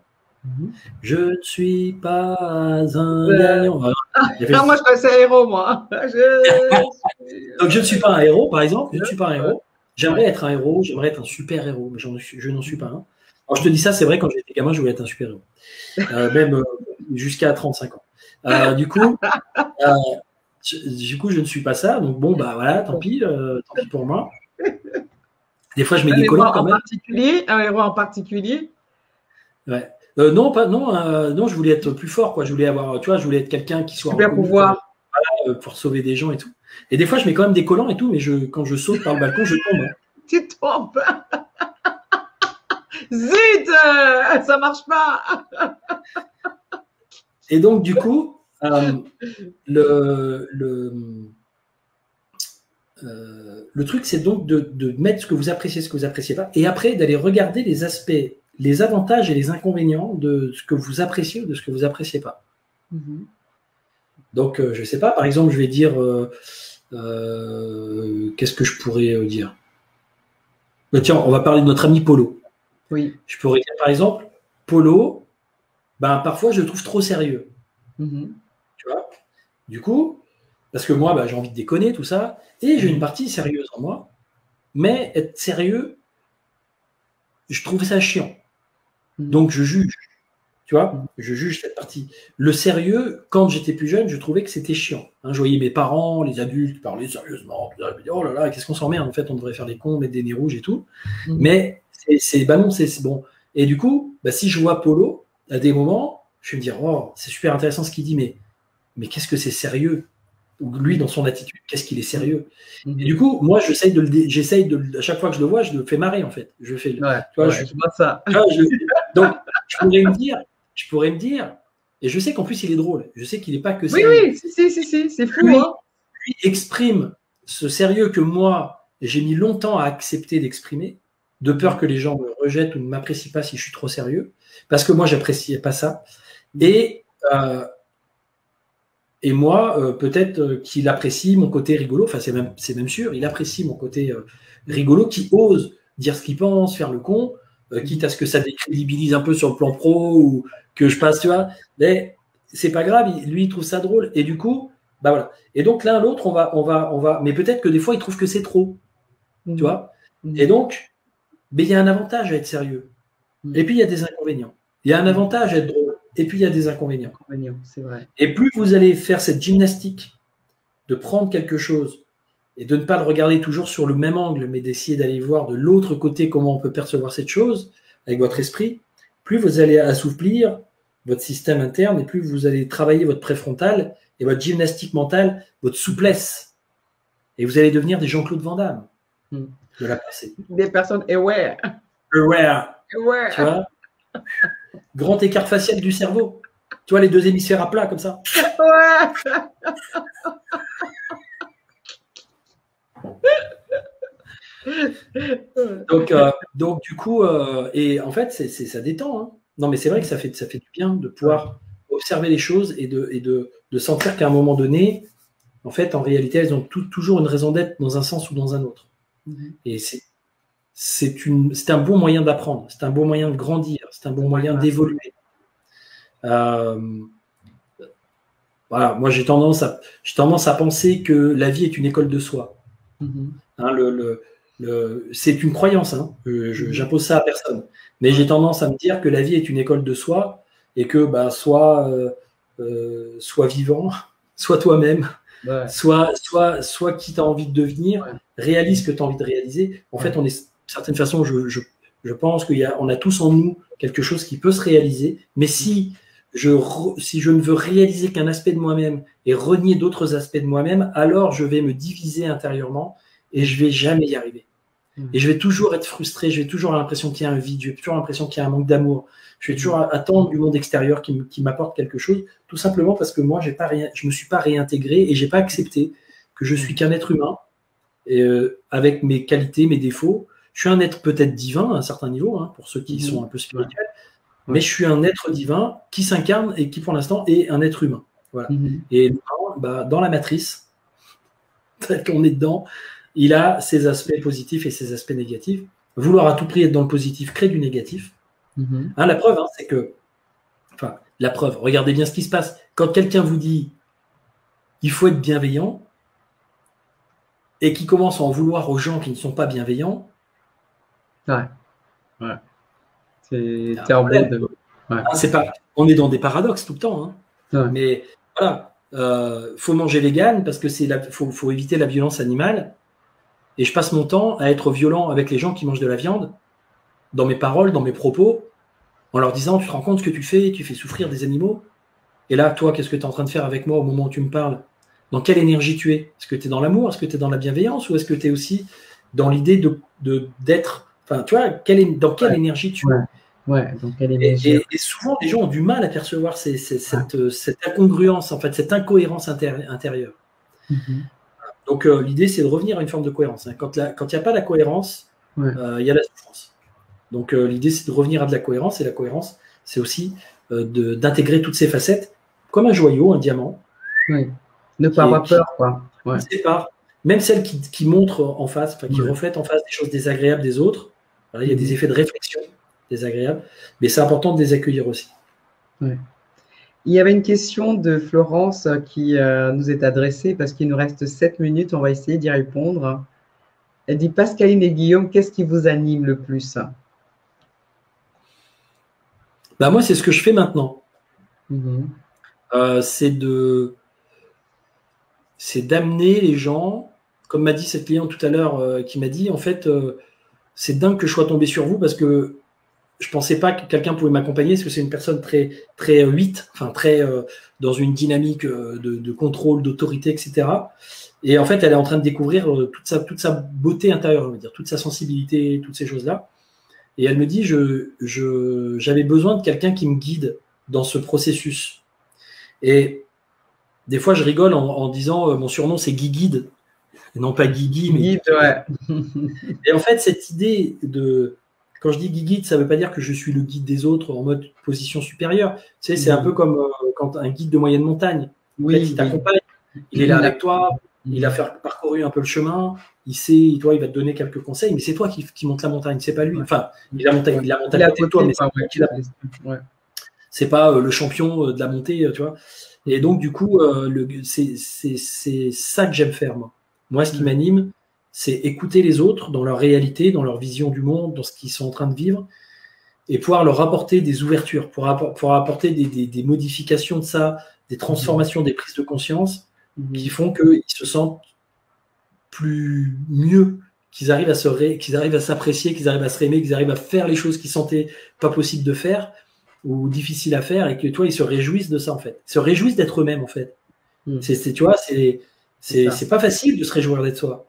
S1: Je ne suis pas un gagnant.
S2: Moi, je passais un héros, moi.
S1: Donc, je ne suis pas un héros, par exemple. Je ne suis pas un héros. J'aimerais être un héros, j'aimerais être un super héros, mais je n'en suis pas un. Alors, je te dis ça, c'est vrai, quand j'étais gamin, je voulais être un super héros. Même jusqu'à 35 ans. Du coup, je ne suis pas ça. Donc, bon, voilà, tant pis pour moi. Des fois, je mets des collants quand même.
S2: Un héros en particulier?
S1: Ouais. Non, je voulais être plus fort, quoi. Je voulais avoir, tu vois, je voulais être quelqu'un qui soit
S2: super pouvoir
S1: pour sauver des gens et tout. Et des fois, je mets quand même des collants et tout, mais quand je saute par le balcon, je tombe.
S2: Tu tombes. Zut, ça marche pas.
S1: Et donc, du coup, le truc, c'est donc de mettre ce que vous appréciez, ce que vous appréciez pas, et après d'aller regarder les aspects, les avantages et les inconvénients de ce que vous appréciez ou de ce que vous appréciez pas. Donc, je sais pas, par exemple, je vais dire, qu'est-ce que je pourrais dire? Tiens, on va parler de notre ami Polo.
S2: Oui.
S1: Je pourrais dire, par exemple, Polo, parfois, je le trouve trop sérieux. Tu vois? Du coup, Parce que moi, j'ai envie de déconner, tout ça. Et j'ai une partie sérieuse en moi. Mais être sérieux, je trouve ça chiant. Donc, je juge. Tu vois, je juge cette partie. Le sérieux, quand j'étais plus jeune, je trouvais que c'était chiant. Je voyais mes parents, les adultes parler sérieusement. Je me disais, oh là là, qu'est-ce qu'on s'emmerde? En fait, on devrait faire des cons, mettre des nez rouges et tout. Mais non, c'est bon. Et du coup, si je vois Polo, à des moments, je vais me dire, oh, c'est super intéressant ce qu'il dit, mais qu'est-ce que c'est sérieux? Lui, dans son attitude, qu'est-ce qu'il est sérieux? Et du coup, moi, j'essaye à chaque fois que je le vois, je le fais marrer, en fait. Je fais,
S2: tu vois, je vois ça.
S1: Donc, je pourrais me dire, et je sais qu'en plus, il est drôle. Je sais qu'il n'est pas que
S2: sérieux. Oui, c'est fou. Lui
S1: exprime ce sérieux que moi, j'ai mis longtemps à accepter d'exprimer, de peur que les gens me rejettent ou ne m'apprécient pas si je suis trop sérieux, parce que moi, j'appréciais pas ça. Et moi, peut-être qu'il apprécie mon côté rigolo, enfin c'est même sûr, il apprécie mon côté rigolo, qui ose dire ce qu'il pense, faire le con, quitte à ce que ça décrédibilise un peu sur le plan pro ou que je passe, tu vois. Mais c'est pas grave, lui il trouve ça drôle. Et du coup, voilà. Et donc l'un l'autre, on va. Mais peut-être que des fois il trouve que c'est trop, tu vois. Et donc, il y a un avantage à être sérieux. Et puis il y a des inconvénients. Il y a un avantage à être drôle. Et puis, il y a des inconvénients.
S2: C'est vrai.
S1: Et plus vous allez faire cette gymnastique de prendre quelque chose et de ne pas le regarder toujours sur le même angle, mais d'essayer d'aller voir de l'autre côté comment on peut percevoir cette chose avec votre esprit, plus vous allez assouplir votre système interne et plus vous allez travailler votre préfrontal et votre gymnastique mentale, votre souplesse. Et vous allez devenir des Jean-Claude Van Damme de la pensée.
S2: Des personnes aware.
S1: Aware. Tu vois, grand écart facial du cerveau. Tu vois, les deux hémisphères à plat, comme ça. Donc, du coup, et en fait, ça détend. Non, mais c'est vrai que ça fait du bien de pouvoir observer les choses et de sentir qu'à un moment donné, en fait, en réalité, elles ont toujours une raison d'être dans un sens ou dans un autre. Et c'est un bon moyen d'apprendre, c'est un bon moyen de grandir, c'est un bon moyen d'évoluer. Voilà, moi j'ai tendance à penser que la vie est une école de soi. C'est une croyance, j'impose ça à personne, mais j'ai tendance à me dire que la vie est une école de soi et que soit vivant, soit toi-même, soit qui tu as envie de devenir, réalise ce que tu as envie de réaliser. En fait, on est d'une certaine façon, je pense qu'on a tous en nous quelque chose qui peut se réaliser, mais si je ne veux réaliser qu'un aspect de moi-même et renier d'autres aspects de moi-même, alors je vais me diviser intérieurement et je vais jamais y arriver. Et je vais toujours être frustré, je vais toujours avoir l'impression qu'il y a un vide, je vais toujours avoir l'impression qu'il y a un manque d'amour, je vais toujours attendre du monde extérieur qui m'apporte quelque chose, tout simplement parce que moi, je me suis pas réintégré et j'ai pas accepté que je suis qu'un être humain, et, avec mes qualités, mes défauts. Je suis un être peut-être divin à un certain niveau, pour ceux qui sont un peu spirituels, mais je suis un être divin qui s'incarne et qui, pour l'instant, est un être humain. Voilà. Et dans la matrice, tel qu'on est dedans, il a ses aspects positifs et ses aspects négatifs. Vouloir à tout prix être dans le positif crée du négatif. La preuve, c'est que... Enfin, la preuve, regardez bien ce qui se passe. Quand quelqu'un vous dit « il faut être bienveillant », et qui commence à en vouloir aux gens qui ne sont pas bienveillants,
S2: c'est en mode de...
S1: on est dans des paradoxes tout le temps. Mais voilà, faut manger vegan parce que faut éviter la violence animale. Et je passe mon temps à être violent avec les gens qui mangent de la viande, dans mes paroles, dans mes propos, en leur disant, tu te rends compte ce que tu fais souffrir des animaux. Et là, toi, qu'est-ce que tu es en train de faire avec moi au moment où tu me parles? Dans quelle énergie tu es? Est-ce que tu es dans l'amour? Est-ce que tu es dans la bienveillance? Ou est-ce que tu es aussi dans l'idée d'être... Enfin, tu vois, dans quelle énergie tu es?
S2: Dans quelle énergie.
S1: Et souvent, les gens ont du mal à percevoir cette incongruence, en fait, cette incohérence intérieure. Donc, l'idée, c'est de revenir à une forme de cohérence. Quand il n'y a pas la cohérence, il y a la souffrance. Donc, l'idée, c'est de revenir à de la cohérence. Et la cohérence, c'est aussi d'intégrer toutes ces facettes comme un joyau, un diamant.
S2: Ne pas avoir peur, quoi.
S1: Même celles qui montrent en face, qui reflètent en face des choses désagréables des autres. Voilà, il y a des effets de réflexion désagréables, mais c'est important de les accueillir aussi.
S2: Il y avait une question de Florence qui nous est adressée parce qu'il nous reste 7 minutes. On va essayer d'y répondre. Elle dit, Pascaline et Guillaume, qu'est-ce qui vous anime le plus?
S1: Bah, moi, c'est ce que je fais maintenant.
S2: Mhm.
S1: C'est d'amener les gens, comme m'a dit cette cliente tout à l'heure, qui m'a dit, en fait, c'est dingue que je sois tombé sur vous parce que je pensais pas que quelqu'un pouvait m'accompagner parce que c'est une personne très, très 8, enfin très dans une dynamique de contrôle, d'autorité, etc. Et en fait, elle est en train de découvrir toute sa beauté intérieure, on va dire, toute sa sensibilité, toutes ces choses-là. Et elle me dit, j'avais besoin de quelqu'un qui me guide dans ce processus. Et des fois, je rigole en disant, mon surnom, c'est Guiguide, et non pas Guigui, mais
S2: Guide, ouais.
S1: Et en fait, cette idée de, quand je dis guide, ça ne veut pas dire que je suis le guide des autres en mode position supérieure. Tu sais, c'est un peu comme quand un guide de moyenne montagne. En fait, il t'accompagne, il est là avec toi, il a parcouru un peu le chemin, il sait, toi, il va te donner quelques conseils, mais c'est toi qui monte la montagne, c'est pas lui. Enfin, il a monté à côté de toi, mais c'est toi qui l'a. C'est pas le champion de la montée, tu vois. Et donc, du coup, c'est ça que j'aime faire, moi. Moi, ce qui m'anime, c'est écouter les autres dans leur réalité, dans leur vision du monde, dans ce qu'ils sont en train de vivre, et pouvoir leur apporter des ouvertures, pour apporter des modifications de ça, des transformations, des prises de conscience qui font qu'ils se sentent mieux, qu'ils arrivent à s'apprécier, qu'ils arrivent à se réaimer, qu'ils arrivent à faire les choses qu'ils sentaient pas possible de faire ou difficiles à faire, et que toi, ils se réjouissent de ça, en fait. Ils se réjouissent d'être eux-mêmes, en fait. Tu vois, c'est pas facile de se réjouir d'être soi.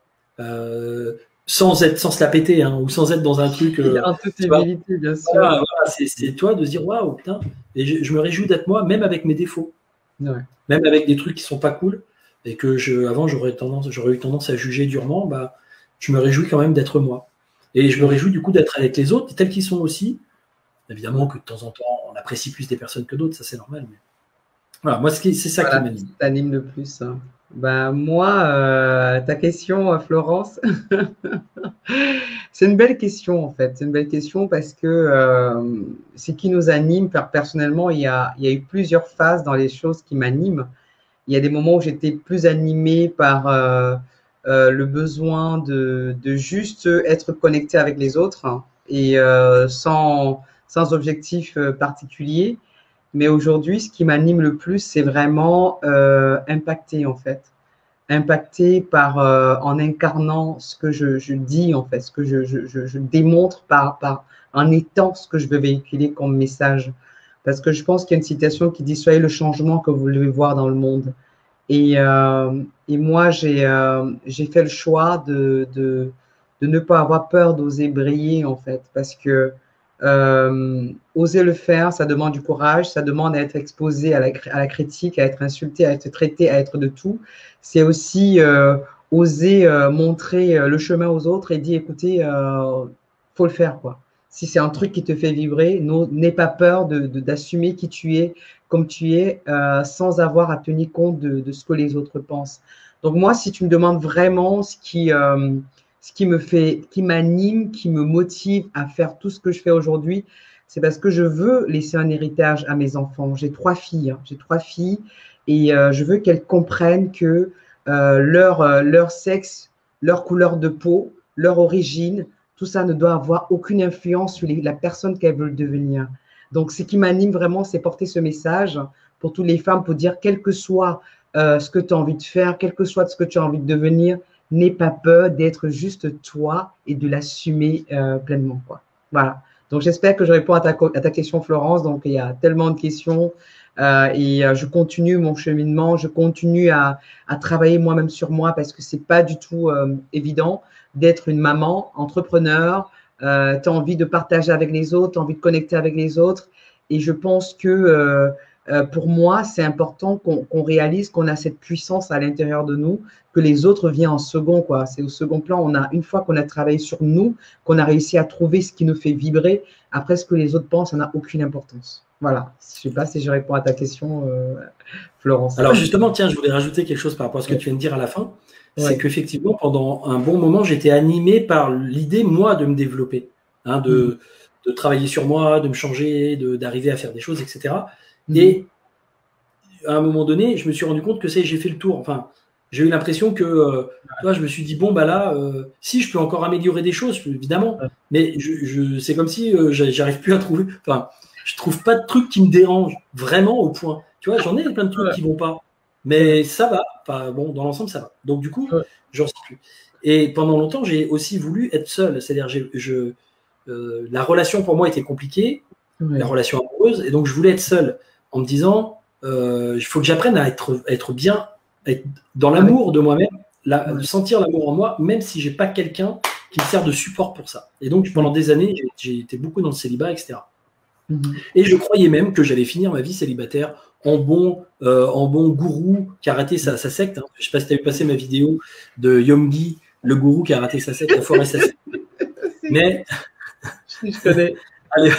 S1: Sans se la péter, hein, ou sans être dans un truc.
S2: En toute humilité, bien sûr.
S1: Voilà, c'est toi de se dire waouh, putain, et je me réjouis d'être moi, même avec mes défauts, même avec des trucs qui sont pas cool, et que avant j'aurais eu tendance à juger durement. Bah, je me réjouis quand même d'être moi, et je me réjouis du coup d'être avec les autres tels qu'ils sont aussi. Évidemment que de temps en temps, on apprécie plus des personnes que d'autres, ça c'est normal. Mais... Voilà, moi c'est ça qui m'anime.
S2: Ça t'anime le plus. Hein. Ben, moi, ta question, Florence, c'est une belle question en fait. C'est une belle question parce que ce qui nous anime, personnellement, il y a eu plusieurs phases dans les choses qui m'animent. Il y a des moments où j'étais plus animée par le besoin de juste être connectée avec les autres, hein, et sans objectif particulier. Mais aujourd'hui, ce qui m'anime le plus, c'est vraiment impacter en fait. Impacter par, en incarnant ce que je dis en fait, ce que je démontre en étant ce que je veux véhiculer comme message. Parce que je pense qu'il y a une citation qui dit « Soyez le changement que vous voulez voir dans le monde ». Et moi, j'ai fait le choix de ne pas avoir peur d'oser briller en fait, parce que oser le faire, ça demande du courage, ça demande à être exposé à la critique, à être insulté, à être traité, à être de tout. C'est aussi oser montrer le chemin aux autres et dire, écoutez, faut le faire, quoi. Si c'est un truc qui te fait vibrer, n'aie pas peur d'assumer qui tu es, comme tu es, sans avoir à tenir compte de ce que les autres pensent. Donc moi, si tu me demandes vraiment ce qui m'anime, qui me motive à faire tout ce que je fais aujourd'hui, c'est parce que je veux laisser un héritage à mes enfants. J'ai 3 filles, hein. J'ai 3 filles et je veux qu'elles comprennent que leur sexe, leur couleur de peau, leur origine, tout ça ne doit avoir aucune influence sur la personne qu'elles veulent devenir. Donc, ce qui m'anime vraiment, c'est porter ce message pour toutes les femmes, pour dire, quel que soit ce que tu as envie de faire, quel que soit ce que tu as envie de devenir, n'aie pas peur d'être juste toi et de l'assumer pleinement, quoi. Voilà. Donc, j'espère que je réponds à ta question, Florence. Donc, il y a tellement de questions et je continue mon cheminement. Je continue à travailler moi-même sur moi parce que c'est pas du tout évident d'être une maman entrepreneur. Tu as envie de partager avec les autres, tu as envie de connecter avec les autres. Et je pense que pour moi, c'est important qu'on réalise qu'on a cette puissance à l'intérieur de nous, que les autres viennent en second, quoi. C'est au second plan. Une fois qu'on a travaillé sur nous, qu'on a réussi à trouver ce qui nous fait vibrer, après ce que les autres pensent, ça n'a aucune importance. Voilà. Je ne sais pas si je réponds à ta question, Florence.
S1: Alors justement, tiens, je voulais rajouter quelque chose par rapport à ce que tu viens de dire à la fin. C'est qu'effectivement, pendant un bon moment, j'étais animé par l'idée, moi, de me développer, hein, de travailler sur moi, de me changer, d'arriver à faire des choses, etc. Et à un moment donné, je me suis rendu compte que j'ai fait le tour. Enfin, j'ai eu l'impression que, tu vois, je me suis dit, bon, bah là, si je peux encore améliorer des choses, évidemment, mais c'est comme si j'arrive plus à trouver. Enfin, je trouve pas de trucs qui me dérangent vraiment au point. Tu vois, j'en ai plein de trucs qui vont pas, mais ça va. Enfin, bon, dans l'ensemble, ça va. Donc, du coup, j'en sais plus. Et pendant longtemps, j'ai aussi voulu être seul. C'est-à-dire, la relation pour moi était compliquée, la relation amoureuse, et donc je voulais être seul en me disant, il faut que j'apprenne à être bien, être dans l'amour de moi-même, sentir l'amour en moi, même si j'ai pas quelqu'un qui me sert de support pour ça. Et donc pendant des années, j'ai été beaucoup dans le célibat, etc. Et je croyais même que j'allais finir ma vie célibataire en bon gourou qui a raté sa secte. Hein. Je sais pas si tu as vu passer ma vidéo de Yonggi, le gourou qui a raté sa secte, la foiré sa secte. Mais
S2: je connais.
S1: Allez,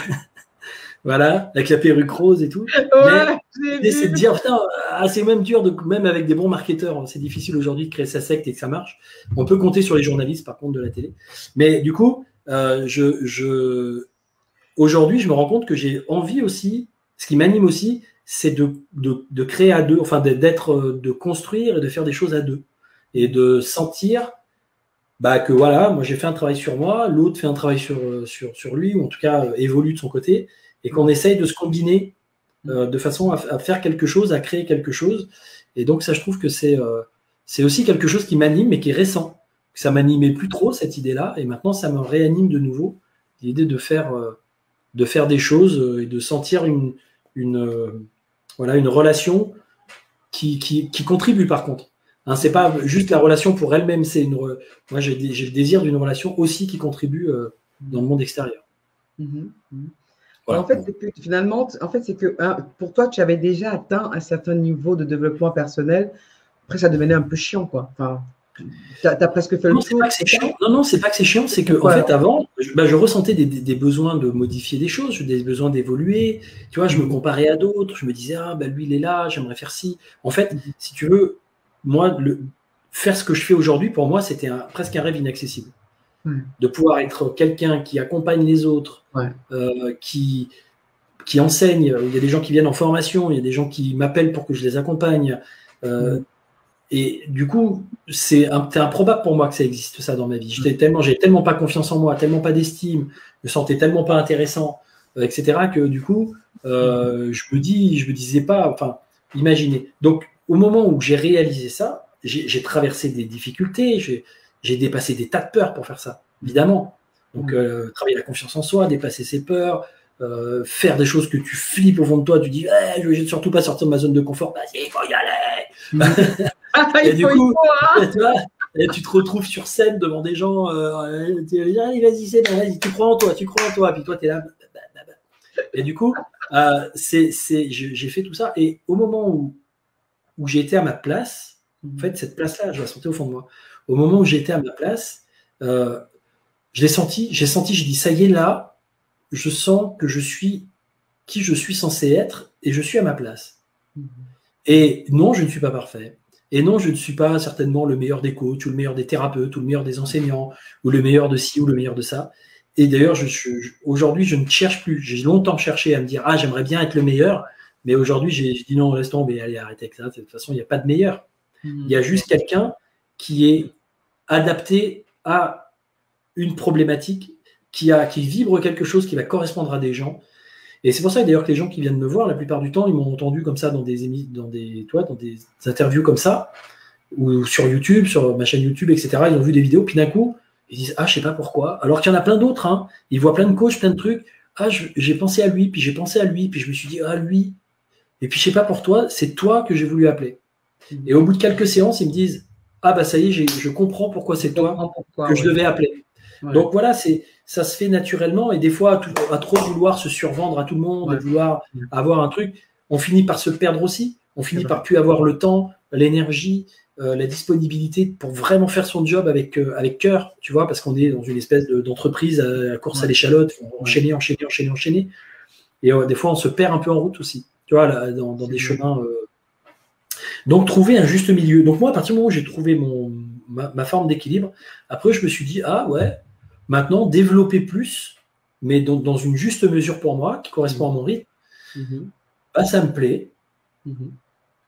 S1: voilà, avec la perruque rose et tout.
S2: Ouais,
S1: mais c'est de dire, putain, c'est même dur, même avec des bons marketeurs, c'est difficile aujourd'hui de créer sa secte et que ça marche. On peut compter sur les journalistes, par contre, de la télé. Mais du coup, aujourd'hui, je me rends compte que j'ai envie aussi, ce qui m'anime aussi, c'est de créer à deux, enfin de construire et de faire des choses à deux. Et de sentir que voilà, moi j'ai fait un travail sur moi, l'autre fait un travail sur lui, ou en tout cas évolue de son côté, et qu'on essaye de se combiner de façon à faire quelque chose, à créer quelque chose. Et donc ça, je trouve que c'est aussi quelque chose qui m'anime, mais qui est récent. Ça m'animait plus trop, cette idée-là, et maintenant ça me réanime de nouveau, l'idée de faire des choses et de sentir une relation qui contribue par contre. Hein, c'est pas juste la relation pour elle-même, moi j'ai le désir d'une relation aussi qui contribue dans le monde extérieur.
S2: Voilà. En fait, c'est que finalement, pour toi, tu avais déjà atteint un certain niveau de développement personnel. Après, ça devenait un peu chiant, quoi. Enfin, tu as presque fait le tour.
S1: Non, c'est pas que c'est chiant, c'est que en fait, avant, je ressentais des besoins de modifier des choses, des besoins d'évoluer. Tu vois, je me comparais à d'autres, je me disais, lui, il est là, j'aimerais faire ci. En fait, si tu veux, moi, faire ce que je fais aujourd'hui, pour moi, c'était presque un rêve inaccessible. De pouvoir être quelqu'un qui accompagne les autres, qui enseigne. Il y a des gens qui viennent en formation, il y a des gens qui m'appellent pour que je les accompagne. Et du coup, c'est improbable pour moi que ça existe, ça, dans ma vie. J'avais tellement pas confiance en moi, tellement pas d'estime, je me sentais tellement pas intéressant, etc., que du coup, je me disais pas, enfin, imaginez. Donc, au moment où j'ai réalisé ça, j'ai traversé des difficultés, j'ai dépassé des tas de peurs pour faire ça, évidemment. Donc, travailler la confiance en soi, dépasser ses peurs, faire des choses que tu flippes au fond de toi, tu dis, je vais surtout pas sortir de ma zone de confort, vas-y, il faut y aller. Et du coup, tu te retrouves sur scène devant des gens, allez, vas-y, tu crois en toi, puis toi, tu es là. Et du coup, j'ai fait tout ça, et au moment où j'ai été à ma place, en fait, cette place-là, je la sentais au fond de moi. Au moment où j'étais à ma place, j'ai dit, ça y est, là, je sens que je suis qui je suis censé être et je suis à ma place. Et non, je ne suis pas parfait. Et non, je ne suis pas certainement le meilleur des coachs ou le meilleur des thérapeutes ou le meilleur des enseignants ou le meilleur de ci ou le meilleur de ça. Et d'ailleurs, aujourd'hui, je ne cherche plus. J'ai longtemps cherché à me dire, j'aimerais bien être le meilleur. Mais aujourd'hui, j'ai dit non, laisse tomber, allez, arrêtez avec ça. De toute façon, il n'y a pas de meilleur. Il y a juste quelqu'un qui est adapté à une problématique, qui vibre quelque chose qui va correspondre à des gens. Et c'est pour ça d'ailleurs que les gens qui viennent me voir, la plupart du temps, ils m'ont entendu comme ça dans des interviews comme ça, ou sur YouTube, sur ma chaîne YouTube, etc. Ils ont vu des vidéos, puis d'un coup, ils disent, je sais pas pourquoi. Alors qu'il y en a plein d'autres, hein. Ils voient plein de coachs, plein de trucs. J'ai pensé à lui, puis j'ai pensé à lui, puis je me suis dit, lui. Et puis je sais pas pour toi, c'est toi que j'ai voulu appeler. Et au bout de quelques séances, ils me disent, ça y est, je comprends pourquoi c'est toi que je devais appeler. Ouais. Donc voilà, ça se fait naturellement, et des fois, à trop vouloir se survendre à tout le monde, à vouloir avoir un truc, on finit par se perdre aussi. On finit par plus avoir le temps, l'énergie, la disponibilité pour vraiment faire son job avec cœur, tu vois, parce qu'on est dans une espèce d'entreprise à course à l'échalote, enchaîner. Et des fois, on se perd un peu en route aussi, tu vois, là, dans des chemins. Donc, trouver un juste milieu. Donc, moi, à partir du moment où j'ai trouvé ma forme d'équilibre, après, je me suis dit, maintenant, développer plus, mais dans une juste mesure pour moi, qui correspond à mon rythme, ça me plaît.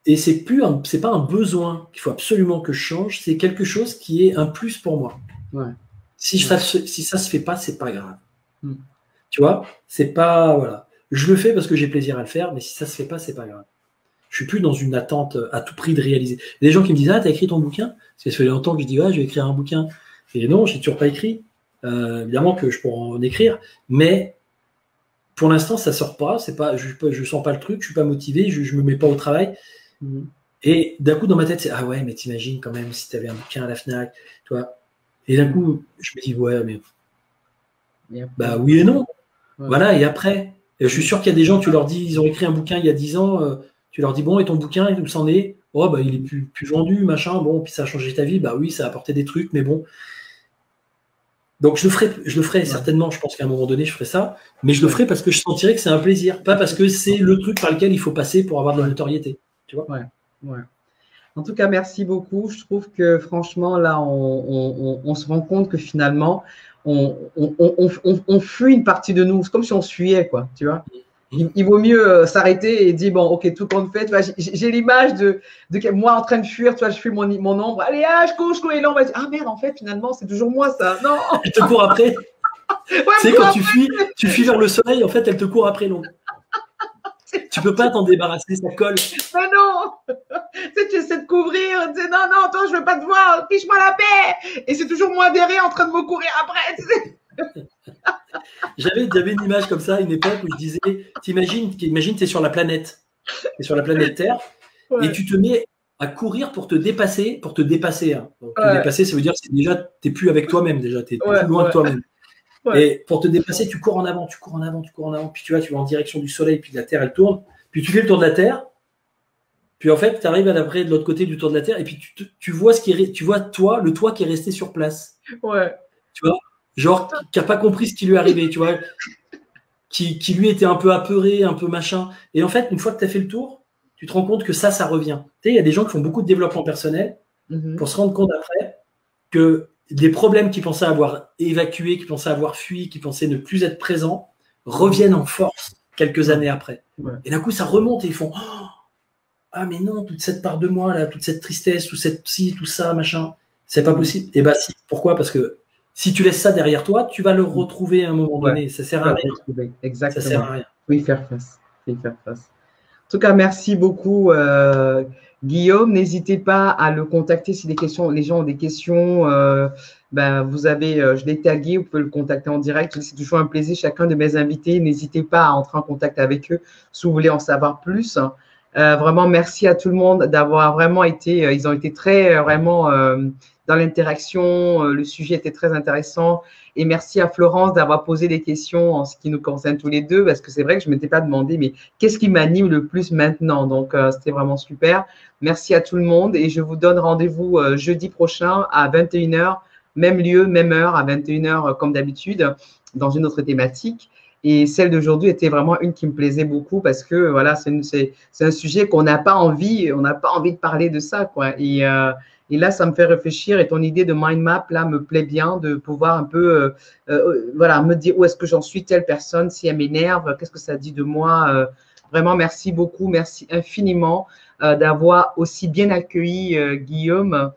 S1: Et c'est pas un besoin qu'il faut absolument que je change, c'est quelque chose qui est un plus pour moi.
S2: Ouais.
S1: Si ça se fait pas, c'est pas grave. Tu vois, c'est pas, voilà. Je le fais parce que j'ai plaisir à le faire, mais si ça se fait pas, c'est pas grave. Je suis plus dans une attente à tout prix de réaliser. Il y a des gens qui me disent, ah, t'as écrit ton bouquin? Parce que ça fait longtemps que je dis, ouais, je vais écrire un bouquin. Et non, j'ai toujours pas écrit. Évidemment que je pourrais en écrire, mais pour l'instant, ça sort pas. C'est pas, je sens pas le truc, je suis pas motivé, je me mets pas au travail. Et d'un coup, dans ma tête, c'est, ah ouais, mais t'imagines quand même si t'avais un bouquin à la FNAC, tu vois. Et d'un coup, je me dis, ouais, mais bah oui et non. Ouais. Voilà, et après, je suis sûr qu'il y a des gens, tu leur dis, ils ont écrit un bouquin il y a 10 ans, tu leur dis, bon, et ton bouquin, où s'en est? Oh, bah, il est plus vendu, machin, bon, puis ça a changé ta vie, bah oui, ça a apporté des trucs, mais bon. Donc, je le ferai certainement, je pense qu'à un moment donné, je ferai ça, mais je le ferai parce que je sentirai que c'est un plaisir, pas parce que c'est le truc par lequel il faut passer pour avoir de la notoriété, tu vois.
S2: Ouais. En tout cas, merci beaucoup. Je trouve que franchement, là, on se rend compte que finalement, on fuit une partie de nous. C'est comme si on fuyait, quoi, tu vois. Il vaut mieux s'arrêter et dire, bon, ok, tout compte fait. J'ai l'image de moi en train de fuir, tu vois, je fuis mon ombre. Allez, je cours, et là, on va dire, ah merde, en fait, finalement, c'est toujours moi, ça. Non.
S1: Elle te court après. Tu sais, quand tu fuis vers le soleil, en fait, elle te court après l'ombre. Tu peux pas t'en débarrasser, ça colle.
S2: Mais non, tu essaies de couvrir, tu sais, non, toi, je veux pas te voir, fiche-moi la paix. Et c'est toujours moi derrière en train de me courir après. Tu sais.
S1: J'avais une image comme ça à une époque où je disais, imagine, t'es sur la planète, Terre, et tu te mets à courir pour te dépasser, Hein. Donc, te dépasser, ça veut dire que déjà, t'es plus avec toi-même, déjà, t'es plus loin de toi-même. Et pour te dépasser, tu cours en avant, puis tu vas en direction du soleil, puis la Terre, elle tourne, puis tu fais le tour de la Terre, puis en fait, tu arrives de l'autre côté du tour de la Terre, et puis tu vois le toit qui est resté sur place.
S2: Ouais.
S1: Tu vois, genre, qui n'a pas compris ce qui lui est arrivé, tu vois, qui lui était un peu apeuré, un peu machin. Et en fait, une fois que tu as fait le tour, tu te rends compte que ça revient. Tu sais, il y a des gens qui font beaucoup de développement personnel pour se rendre compte après que des problèmes qu'ils pensaient avoir évacués, qu'ils pensaient avoir fui, qu'ils pensaient ne plus être présents, reviennent en force quelques années après. Ouais. Et d'un coup, ça remonte et ils font ah, mais non, toute cette part de moi, là, toute cette tristesse, tout ça, machin, c'est pas possible. Et bah, si. Pourquoi? Parce que si tu laisses ça derrière toi, tu vas le retrouver à un moment donné. Ça sert à rien.
S2: Exactement.
S1: Ça sert à rien.
S2: Oui, faire face. En tout cas, merci beaucoup, Guillaume. N'hésitez pas à le contacter si les gens ont des questions. Je l'ai tagué, vous pouvez le contacter en direct. C'est toujours un plaisir. Chacun de mes invités, n'hésitez pas à entrer en contact avec eux si vous voulez en savoir plus. Vraiment, merci à tout le monde d'avoir vraiment été. Ils ont été très vraiment dans l'interaction. Le sujet était très intéressant. Et merci à Florence d'avoir posé des questions en ce qui nous concerne tous les deux, parce que c'est vrai que je ne m'étais pas demandé, mais qu'est-ce qui m'anime le plus maintenant? Donc, c'était vraiment super. Merci à tout le monde et je vous donne rendez-vous jeudi prochain à 21h, même lieu, même heure, à 21h comme d'habitude, dans une autre thématique. Et celle d'aujourd'hui était vraiment une qui me plaisait beaucoup parce que voilà, c'est un sujet qu'on n'a pas envie, de parler de ça, quoi. Et là, ça me fait réfléchir. Et ton idée de mind map, là, me plaît bien de pouvoir un peu, me dire où est-ce que j'en suis, telle personne, si elle m'énerve, qu'est-ce que ça dit de moi. Vraiment, merci beaucoup, merci infiniment d'avoir aussi bien accueilli Guillaume.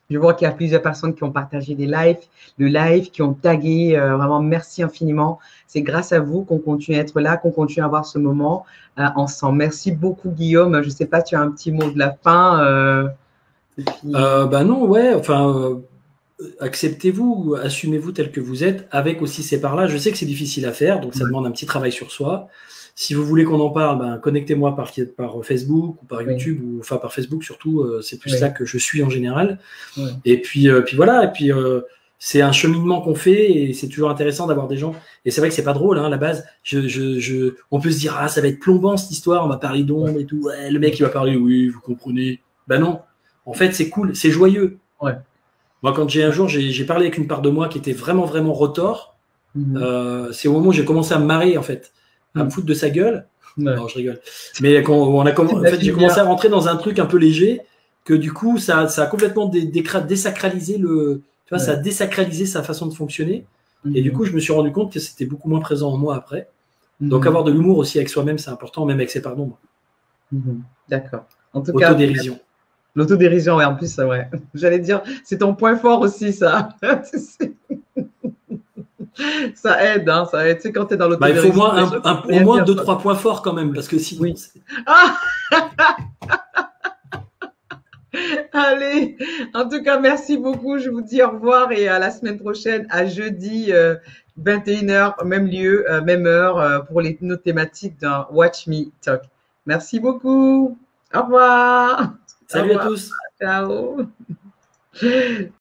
S2: Je vois qu'il y a plusieurs personnes qui ont partagé le live, qui ont tagué. Vraiment, merci infiniment. C'est grâce à vous qu'on continue à être là, qu'on continue à avoir ce moment ensemble. Merci beaucoup, Guillaume. Je ne sais pas, tu as un petit mot de la fin
S1: non, ouais, enfin, acceptez-vous, assumez-vous tel que vous êtes, avec aussi ces parts-là. Je sais que c'est difficile à faire, donc ça demande un petit travail sur soi. Si vous voulez qu'on en parle, connectez-moi par Facebook ou par YouTube, ou enfin par Facebook surtout, c'est plus là que je suis en général. Ouais. Et puis voilà, c'est un cheminement qu'on fait et c'est toujours intéressant d'avoir des gens. Et c'est vrai que c'est pas drôle, hein, à la base. On peut se dire, ça va être plombant cette histoire, on va parler d'ombre et tout. Ouais, le mec, il va parler, oui, vous comprenez. Non. En fait, c'est cool, c'est joyeux. Ouais. Moi, quand j'ai parlé avec une part de moi qui était vraiment, vraiment retors, c'est au moment où j'ai commencé à me marrer, en fait, à me foutre de sa gueule. Ouais. Non, je rigole. Mais quand j'ai commencé à rentrer dans un truc un peu léger, que du coup, ça a complètement désacralisé ça a désacralisé sa façon de fonctionner. Et du coup, je me suis rendu compte que c'était beaucoup moins présent en moi après. Donc, avoir de l'humour aussi avec soi-même, c'est important, même avec ses parts d'ombre.
S2: D'accord. En tout cas,
S1: Autodérision.
S2: l'autodérision, ouais, en plus, c'est vrai. J'allais dire, c'est ton point fort aussi, ça. Ça aide, hein, ça aide. Tu sais, quand tu es dans
S1: Bah, il faut au
S2: l'autodérision,
S1: moins,
S2: les gens ne peuvent
S1: au
S2: rien
S1: moins
S2: dire.
S1: deux, trois points forts quand même,
S2: Oui.
S1: parce que sinon.
S2: Oui. Ah, allez, en tout cas, merci beaucoup. Je vous dis au revoir et à la semaine prochaine, à jeudi 21h, même lieu, même heure, pour nos thématiques dans Watch Me Talk. Merci beaucoup. Au revoir. Au
S1: Salut à
S2: revoir.
S1: tous!
S2: Ciao.